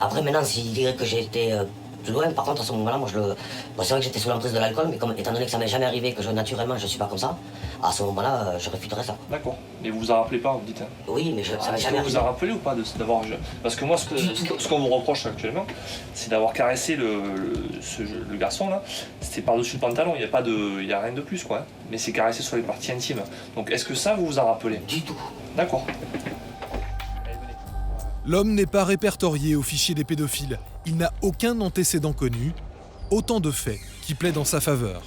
Après, maintenant, s'il dirait que j'ai été plus loin, par contre, à ce moment-là, moi, c'est vrai que j'étais sous l'emprise de l'alcool, mais étant donné que ça m'est jamais arrivé, que naturellement, je suis pas comme ça, à ce moment-là, je réfuterais ça. D'accord. Mais vous vous en rappelez pas, vous dites, hein? Oui, mais ça m'est jamais arrivé. Vous vous en rappelez ou pas d'avoir... Parce que moi, ce qu'on vous reproche actuellement, c'est d'avoir caressé le garçon, là. C'était par-dessus le pantalon, il n'y a rien de plus, quoi. Hein. Mais c'est caressé sur les parties intimes. Donc, est-ce que ça, vous vous en rappelez? Du tout. D'accord. L'homme n'est pas répertorié au fichier des pédophiles. Il n'a aucun antécédent connu. Autant de faits qui plaident en sa faveur.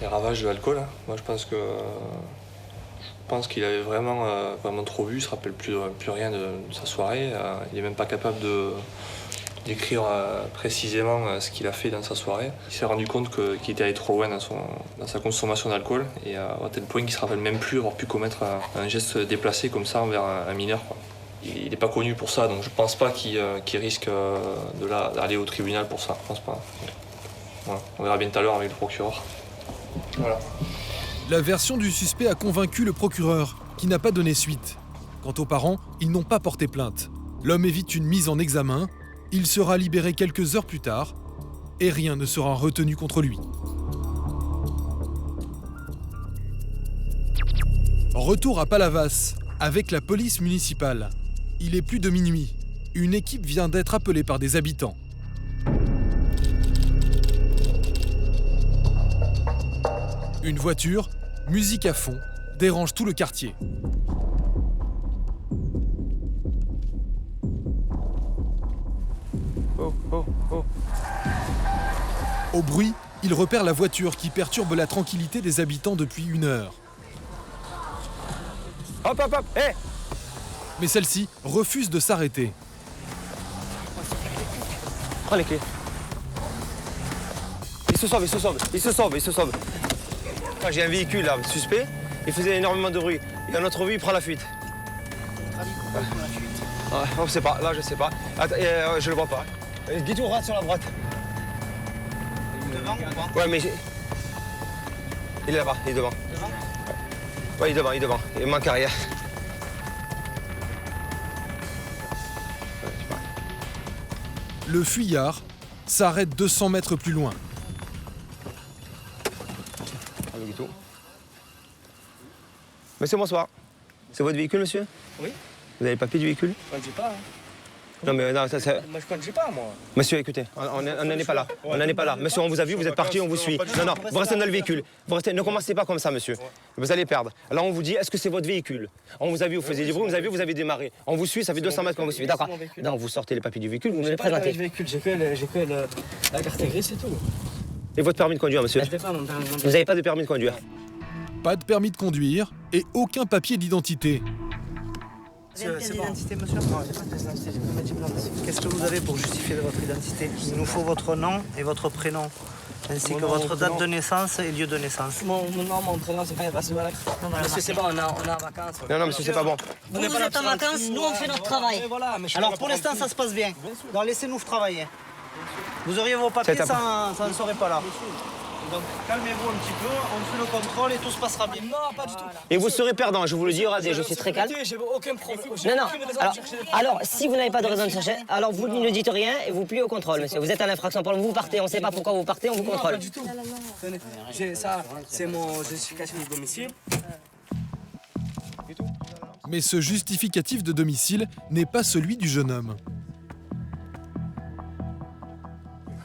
Les ravages de l'alcool, hein. Moi je pense qu'il avait vraiment trop bu, il se rappelle plus rien de sa soirée. Il n'est même pas capable d'écrire précisément ce qu'il a fait dans sa soirée. Il s'est rendu compte qu'il était allé trop loin dans sa consommation d'alcool, et à tel point qu'il ne se rappelle même plus avoir pu commettre un geste déplacé comme ça envers un mineur, quoi. Il n'est pas connu pour ça, donc je pense pas qu'il risque d'aller au tribunal pour ça, je pense pas. Voilà. On verra bien tout à l'heure avec le procureur. Voilà. La version du suspect a convaincu le procureur, qui n'a pas donné suite. Quant aux parents, ils n'ont pas porté plainte. L'homme évite une mise en examen, il sera libéré quelques heures plus tard, et rien ne sera retenu contre lui. Retour à Palavas, avec la police municipale. Il est plus de minuit. Une équipe vient d'être appelée par des habitants. Une voiture, musique à fond, dérange tout le quartier. Au bruit, il repère la voiture qui perturbe la tranquillité des habitants depuis 1 heure. Hop, hop, hop, hé! Mais celle-ci refuse de s'arrêter. Prends les clés. Il se sauve. J'ai un véhicule là, suspect, il faisait énormément de bruit. Et à notre vue, il prend la fuite. On sait pas, là je sais pas. Attends, je le vois pas. Guitou, rate sur la droite. Devant ou pas? Ouais, mais il est là-bas, il est devant. Ouais, il est devant. Il manque arrière. Le fuyard s'arrête 200 mètres plus loin. Monsieur, bonsoir. C'est votre véhicule, monsieur? Oui. Vous avez le papier du véhicule? Je ne conduis pas. Hein. Non, mais non, ça... Moi, je ne conduis pas, moi. Monsieur, écoutez, on n'en est pas là. On n'en est pas là. Monsieur, on vous a vu, vous êtes parti, on vous suit. Non, vous restez dans le véhicule. Ne commencez pas comme ça, monsieur. Vous allez perdre. Alors, on vous dit, est-ce que c'est votre véhicule? On vous a vu, vous faisiez du bruit, vous avez démarré. On vous suit, ça fait 200 mètres qu'on vous suit. D'accord. Non, vous sortez les papiers du véhicule, vous nous les présentez. J'ai que la carte grise, c'est tout. Et votre permis de conduire, monsieur? Vous n'avez pas de permis de conduire? Pas de permis de conduire et aucun papier d'identité. D'identité, monsieur? Non, j'ai pas de pièce d'identité, j'ai que ma diplôme. Qu'est-ce que vous avez pour justifier de votre identité? Il nous faut votre nom et votre prénom, ainsi que votre date de naissance et lieu de naissance. Mon nom, mon prénom, c'est pas sur la carte. Monsieur, c'est bon, on est en vacances. Non, monsieur, c'est pas bon. Vous êtes en vacances, nous on fait notre travail. Alors pour l'instant, ça se passe bien. Donc laissez-nous travailler. Vous auriez vos papiers, ça ne serait pas là. Donc calmez-vous un petit peu, on fait le contrôle et tout se passera bien. Non, pas du tout. Et vous serez perdant, je vous le dis, regardez, je suis très calme. J'ai aucun problème. Non. Alors, si vous n'avez pas de raison de chercher, alors vous ne dites rien et vous pliez au contrôle, monsieur. Vous êtes à l'infraction. Vous partez, on ne sait pas pourquoi vous partez, on vous contrôle. Non, pas du tout. Ça, c'est mon justificatif de domicile. Mais ce justificatif de domicile n'est pas celui du jeune homme.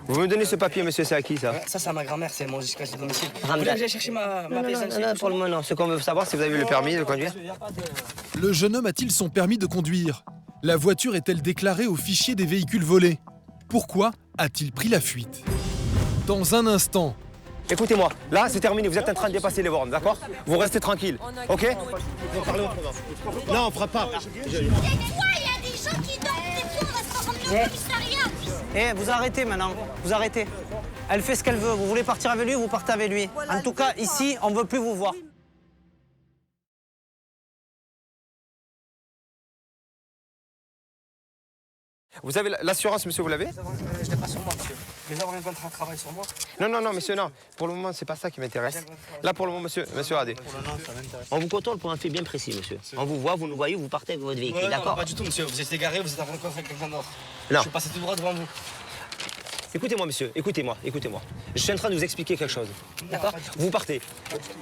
Vous me donnez ce papier, monsieur, c'est à qui, ça? Ça, c'est à ma grand-mère, c'est mon justificatif de domicile. Vous voulez que j'aille chercher ma pièce d'identité? Non, pour le moment, non. Ce qu'on veut savoir, c'est si vous avez eu le permis de conduire. Le jeune homme a-t-il son permis de conduire? La voiture est-elle déclarée au fichier des véhicules volés? Pourquoi a-t-il pris la fuite? Dans un instant. Écoutez-moi, là c'est terminé, vous êtes en train de dépasser les bornes, d'accord? Vous restez tranquille, ok? Non, on fera pas. Il y a des gens qui dorment des fois, on reste ensemble au commissariat. Vous arrêtez maintenant, vous arrêtez. Elle fait ce qu'elle veut, vous voulez partir avec lui, vous partez avec lui. En tout cas, ici, on ne veut plus vous voir. Vous avez l'assurance, monsieur, vous l'avez? Je l'ai pas sur moi, monsieur. Les avoir un contrat de travail sur moi. Non, monsieur, non. Pour le moment, c'est pas ça qui m'intéresse. Là, pour le moment, monsieur Adé. On vous contrôle pour un fait bien précis, monsieur. On vous voit, vous nous voyez, vous partez avec votre véhicule, Ouais, d'accord? non, pas du tout, monsieur. Vous êtes égaré, vous êtes en rencontre avec quelqu'un d'autre. Non. Je suis passé tout droit devant vous. Écoutez-moi, monsieur, écoutez-moi. Je suis en train de vous expliquer quelque chose. D'accord? Vous partez.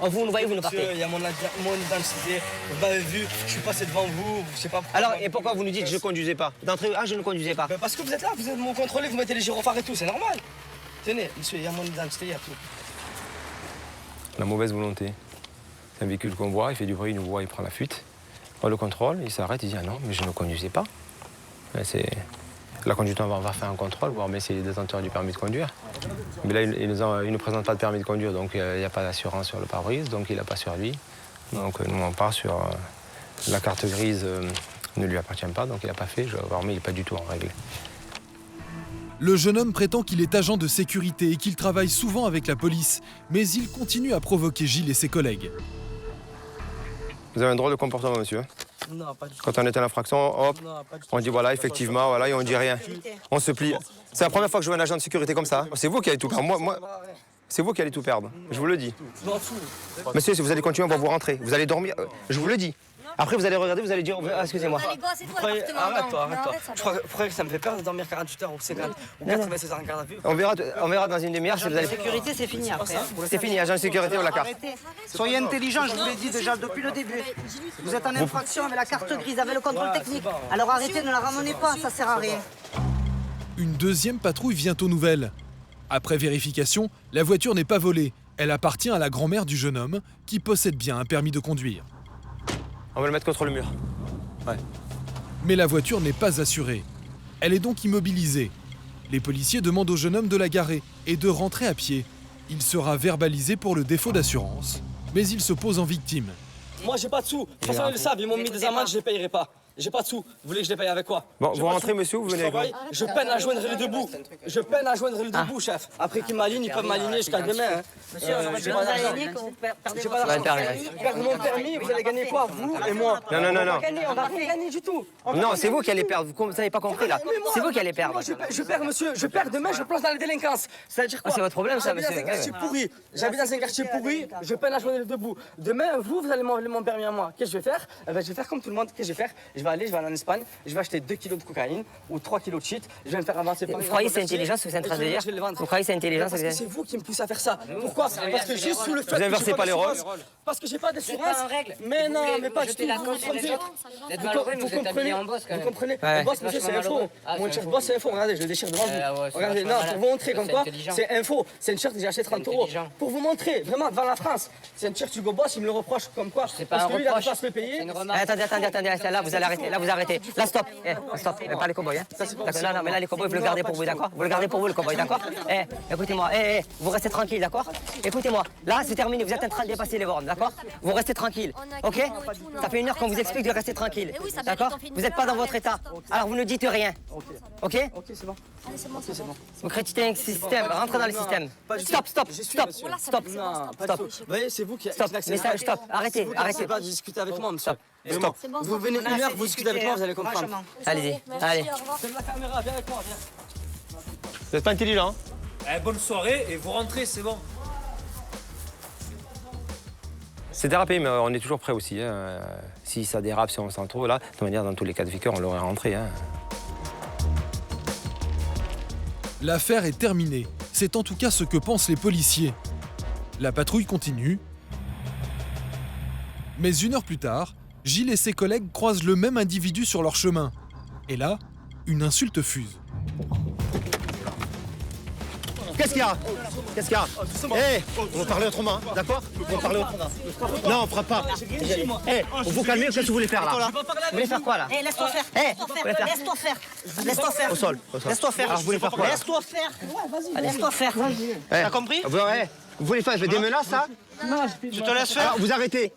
Vous nous voyez, vous nous partez. Monsieur, il y a mon identité. Vous m'avez vu, je suis passé devant vous, je sais pas pourquoi. Alors, et pourquoi vous nous dites que je ne conduisais pas? D'entrée, je ne conduisais pas. Ben parce que vous êtes là, vous êtes mon contrôlé, vous mettez les gyrophares et tout, c'est normal. Tenez, monsieur, il y a mon identité, il y a tout. La mauvaise volonté. C'est un véhicule qu'on voit, il fait du bruit, il nous voit, il prend la fuite. On le contrôle, il s'arrête, il dit ah non, mais je ne conduisais pas. La conduite, on va faire un contrôle, voir mais c'est les détenteurs du permis de conduire. Mais là, il ne présente pas de permis de conduire, donc il n'y a pas d'assurance sur le pare-brise, donc il n'a pas sur lui. Donc nous, on part sur la carte grise ne lui appartient pas, donc il n'a pas fait, mais il n'est pas du tout en règle. Le jeune homme prétend qu'il est agent de sécurité et qu'il travaille souvent avec la police, mais il continue à provoquer Gilles et ses collègues. Vous avez un drôle de comportement, monsieur. Non, pas du tout. Quand on est à l'infraction, hop, on dit voilà, effectivement, voilà, et on dit rien. On se plie. C'est la première fois que je vois un agent de sécurité comme ça. C'est vous qui allez tout perdre. Moi, c'est vous qui allez tout perdre. Je vous le dis. Je m'en fous. Monsieur, si vous allez continuer, on va vous rentrer. Vous allez dormir. Je vous le dis. Après, vous allez regarder, vous allez dire excusez-moi. Arrête-toi. Je crois que ça me fait peur de dormir 48 heures ou 50 ou 96 heures en garde à vue. On verra dans une demi-heure si vous allez. La sécurité, c'est fini après. C'est fini, agent de sécurité, on la carte. Soyez intelligents, je vous l'ai dit déjà depuis le début. Vous êtes en infraction avec la carte grise, avec le contrôle technique. Alors arrêtez, ne la ramenez pas, ça sert à rien. Une deuxième patrouille vient aux nouvelles. Après vérification, la voiture n'est pas volée. Elle appartient à la grand-mère du jeune homme qui possède bien un permis de conduire. On va le mettre contre le mur. Ouais. Mais la voiture n'est pas assurée. Elle est donc immobilisée. Les policiers demandent au jeune homme de la garer et de rentrer à pied. Il sera verbalisé pour le défaut d'assurance, mais il se pose en victime. Moi, j'ai pas de sous. De toute façon, ils le savent, ils m'ont mis des amendes, je les payerai pas. J'ai pas de sous. Vous voulez que je les paye avec quoi? Bon, vous rentrez, monsieur, ou vous venez avec moi? Je peine à joindre les deux bouts. Je peine à joindre les deux bouts, chef. Après qu'ils m'alignent, ils peuvent m'aligner jusqu'à demain. Monsieur, j'ai pas d'argent. J'ai pas d'argent. Perdre mon permis, vous allez gagner quoi, vous et moi? Non. On va rien gagner du tout. Non, c'est vous qui allez perdre. Vous n'avez pas compris, là. C'est vous qui allez perdre. Je perds, monsieur. Je perds demain, je plonge dans la délinquance. C'est-à-dire quoi? C'est votre problème, ça, monsieur. J'habite dans un quartier pourri, je peine à joindre les deux bouts. Demain, vous allez m'enlever mon permis à moi. Qu'est-ce que je vais faire? Je vais faire comme tout le monde. Qu'est-ce que je vais faire? Je vais aller en Espagne. Je vais acheter 2 kilos de cocaïne ou 3 kilos de shit. Je vais me faire avancer. Vous croyez que c'est intelligent ce que vous êtes en train de dire? Vous croyez que c'est intelligent ce que vous C'est vous qui me poussez à faire ça. Pourquoi? Parce que juste sous le fait vous inversez pas les rôles. Parce que j'ai pas d'assurance. Mais non, mais pas du tout. Vous comprenez? Vous comprenez? Le boss, monsieur, c'est info. Mon chef boss, c'est info. Regardez, je le déchire devant vous. Regardez, non, pour vous montrer comme quoi, c'est info. C'est une shirt que j'ai acheté 30 €. Pour vous montrer, vraiment, devant la France. C'est une shirt Hugo Boss, il me le reproche comme quoi. Parce que lui, il a pas se le payer. Attendez, là, vous allez arrêter. Là, vous arrêtez. Là, stop. Stop, pas les cow-boys. Non, mais là, les cow-boys, vous le gardez pour vous, d'accord? Vous le gardez pour vous, le cow-boy, d'accord? Écoutez-moi, vous restez tranquille, d'accord? Écoutez-moi, là, c'est terminé, vous êtes en train de dépasser les bornes, d'accord? Vous restez tranquille, ok? Ça fait 1 heure qu'on vous explique de rester tranquille, d'accord? Vous n'êtes pas dans votre état, alors vous ne dites rien, ok? Ok, c'est bon. Vous critiquez le système, rentrez dans le système. Stop. Vous voyez, c'est vous qui... Stop, arrêtez. Pas discuter avec moi, monsieur. Stop. Vous venez 1 heure, vous discutez avec moi, vous allez comprendre. Allez-y, allez. Ferme la caméra, viens avec moi, viens. Vous n'êtes pas intelligent, bonne soirée et vous rentrez, c'est bon. C'est dérapé, mais on est toujours prêt aussi. Si ça dérape, si on sent trop, là, de toute manière, dans tous les cas de figure, on l'aurait rentré. L'affaire est terminée. C'est en tout cas ce que pensent les policiers. La patrouille continue. Mais 1 heure plus tard, Gilles et ses collègues croisent le même individu sur leur chemin. Et là, une insulte fuse. qu'est-ce qu'il y a? Qu'est-ce qu'il y a? Eh, on va parler autrement, hein, d'accord? On va parler autrement. Non, on fera pas. Eh, vous calmez, qu'est-ce que vous voulez faire là? Vous voulez faire quoi là? Eh, laisse-toi faire. Laisse-toi faire. Laisse-toi faire. Au sol. Laisse-toi faire. Alors vous voulez faire quoi? Laisse-toi faire. Laisse-toi faire. T'as compris? Vous voulez faire des menaces, ça? Je te laisse faire. Alors, vous arrêtez.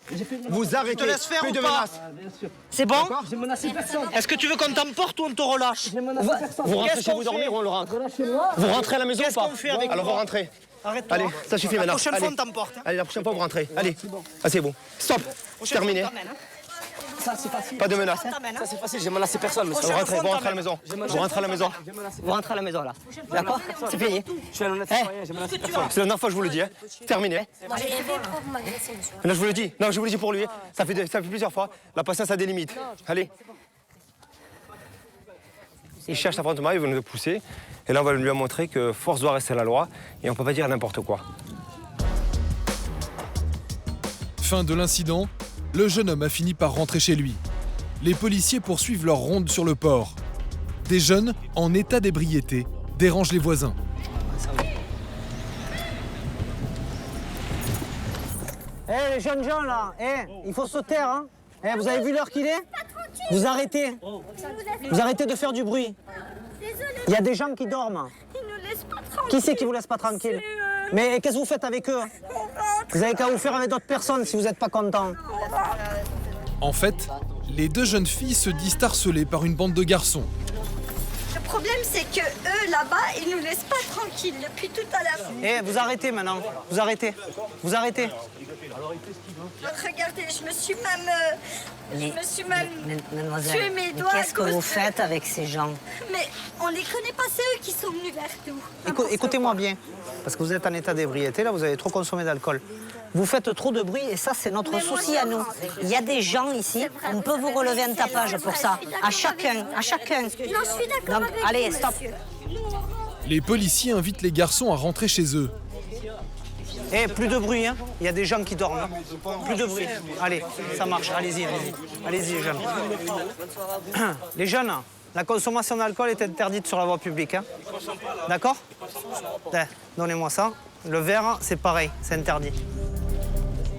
Vous arrêtez. Je te laisse faire plus ou de pas? menaces. C'est bon? J'ai menacé personne. Est-ce que tu veux qu'on t'emporte ou on te relâche? Vous rentrez chez vous dormir ou on le rentre? Vous rentrez à la maison ou pas? Alors vous rentrez. Arrête-toi. Allez, ça suffit maintenant. La prochaine Allez. fois, on t'emporte. Allez, la prochaine fois, vous rentrez. Allez. Ah, c'est bon. Stop. Terminé. Ça, c'est facile. Pas de menaces. Ça, c'est facile. J'ai menacé personne, monsieur. Vous rentrez à la maison. Vous rentrez à la maison. Vous rentrez à la maison, là. D'accord? C'est fini. Je suis un honnête citoyen, j'ai menacé personne. C'est la dernière fois que je vous le dis. Hein. Terminé. Moi, j'ai fait trop, vous m'agressez, monsieur. Non, je vous le dis. Non, je vous le dis pour lui. Ça fait plusieurs fois. La patience a des limites. Allez. Il cherche l'affrontement, il veut nous pousser. Et là, on va lui montrer que force doit rester la loi. Et on ne peut pas dire n'importe quoi. Fin de l'incident, le jeune homme a fini par rentrer chez lui. Les policiers poursuivent leur ronde sur le port. Des jeunes, en état d'ébriété, dérangent les voisins. Eh, les jeunes gens, là, il faut se taire, hein. Vous avez vu l'heure qu'il est? Vous arrêtez. Vous arrêtez de faire du bruit. Il y a des gens qui dorment. Qui c'est qui vous laisse pas tranquille? Mais qu'est-ce que vous faites avec eux? Vous avez qu'à vous faire avec d'autres personnes si vous n'êtes pas content. En fait, les deux jeunes filles se disent harcelées par une bande de garçons. Le problème, c'est que eux, là-bas, ils nous laissent pas tranquilles depuis tout à l'heure. Vous arrêtez maintenant. Vous arrêtez. Vous arrêtez. Regardez, je me suis même tué mes doigts. Qu'est-ce que vous faites avec ces gens? Mais on les connaît pas, c'est eux qui sont venus vers nous. Écoutez-moi bien, parce que vous êtes en état d'ébriété, là, vous avez trop consommé d'alcool. Vous faites trop de bruit et ça, c'est notre souci à nous. Il y a des gens ici, on peut vous relever un tapage pour ça. À chacun, à chacun. Non, je suis d'accord avec allez, vous, stop. monsieur. Les policiers invitent les garçons à rentrer chez eux. Plus de bruit, hein. Il y a des gens qui dorment. Plus de bruit. Allez, ça marche. Allez-y, allez-y. Allez-y, les jeunes. Les jeunes, la consommation d'alcool est interdite sur la voie publique. Hein. D'accord? Donnez-moi ça. Le verre, c'est pareil, c'est interdit.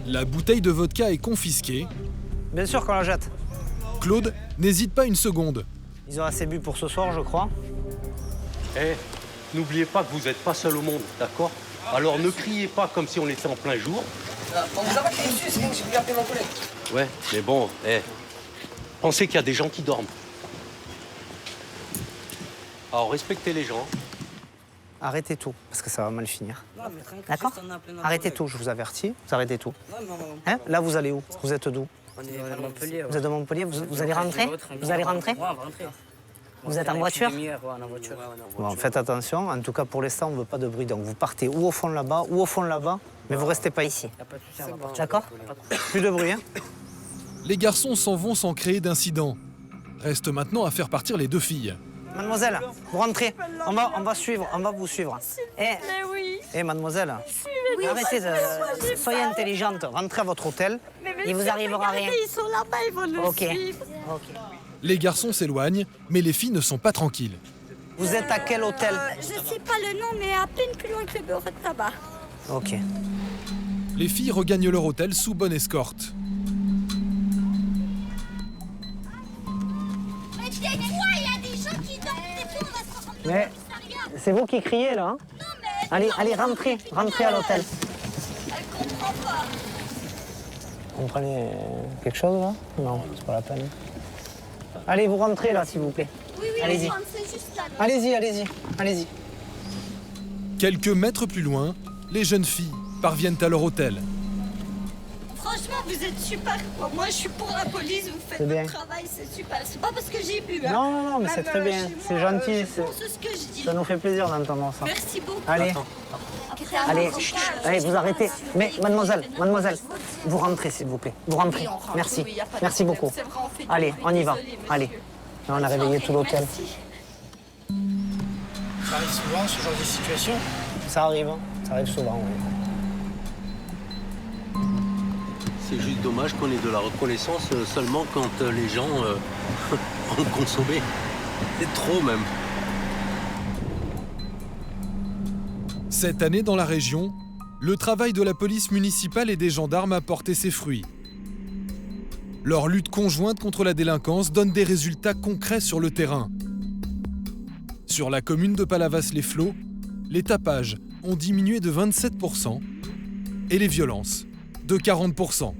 La bouteille de vodka est confisquée. Bien sûr qu'on la jette. Claude n'hésite pas une seconde. Ils ont assez bu pour ce soir, je crois. N'oubliez pas que vous n'êtes pas seul au monde, d'accord? Alors ne criez pas comme si on était en plein jour. On vous a pas crié dessus, c'est bien que j'ai voulu appeler mon collègue. Ouais, mais bon, pensez qu'il y a des gens qui dorment. Alors respectez les gens. Arrêtez tout, parce que ça va mal finir. D'accord? Arrêtez tout, je vous avertis. Vous arrêtez tout. Hein? Là, vous allez où? Vous êtes d'où? On est à Montpellier. Vous êtes de Montpellier? Vous allez rentrer? Vous allez rentrer? Vous êtes en voiture? Bon, faites attention. En tout cas, pour l'instant, on ne veut pas de bruit. Donc, vous partez ou au fond là-bas, ou au fond là-bas, mais vous ne restez pas ici. D'accord? Plus de bruit, hein? Les garçons s'en vont sans créer d'incident. Reste maintenant à faire partir les deux filles. Mademoiselle, vous rentrez. On va vous suivre. Mademoiselle, arrêtez de... Soyez intelligente. Rentrez à votre hôtel. Il vous arrivera rien. Ils sont là-bas, ils vont nous suivre. Les garçons s'éloignent, mais les filles ne sont pas tranquilles. Vous êtes à quel hôtel? Je ne sais pas le nom, mais à peine plus loin que le bureau de tabac. Ok. Les filles regagnent leur hôtel sous bonne escorte. Mais tais-toi, il y a des gens qui dorment, c'est tout, on va se rendre. Mais c'est vous qui criez, là, hein? Allez, rentrez à l'hôtel. Elle comprend pas. Vous comprenez quelque chose, là? Non, c'est pas la peine. Allez, vous rentrez, là, s'il vous plaît. Oui, allez-y. c'est juste là. Allez-y. Quelques mètres plus loin, les jeunes filles parviennent à leur hôtel. Franchement, vous êtes super. Moi, je suis pour la police, vous faites votre travail, c'est super. C'est pas parce que j'ai bu. Hein. Non, mais c'est très bien. C'est gentil. C'est ce que je dis. Ça nous fait plaisir d'entendre ça. Merci beaucoup. Allez, vous arrêtez. Mais mademoiselle, vous rentrez, s'il vous plaît. Vous rentrez. Merci. Merci beaucoup. Allez, on y va. Allez. Là, on a réveillé tout l'hôtel. Ça arrive souvent, ce genre de situation? Ça arrive souvent, oui. C'est juste dommage qu'on ait de la reconnaissance seulement quand les gens ont consommé. C'est trop même. Cette année, dans la région, le travail de la police municipale et des gendarmes a porté ses fruits. Leur lutte conjointe contre la délinquance donne des résultats concrets sur le terrain. Sur la commune de Palavas-les-Flots, les tapages ont diminué de 27% et les violences de 40%.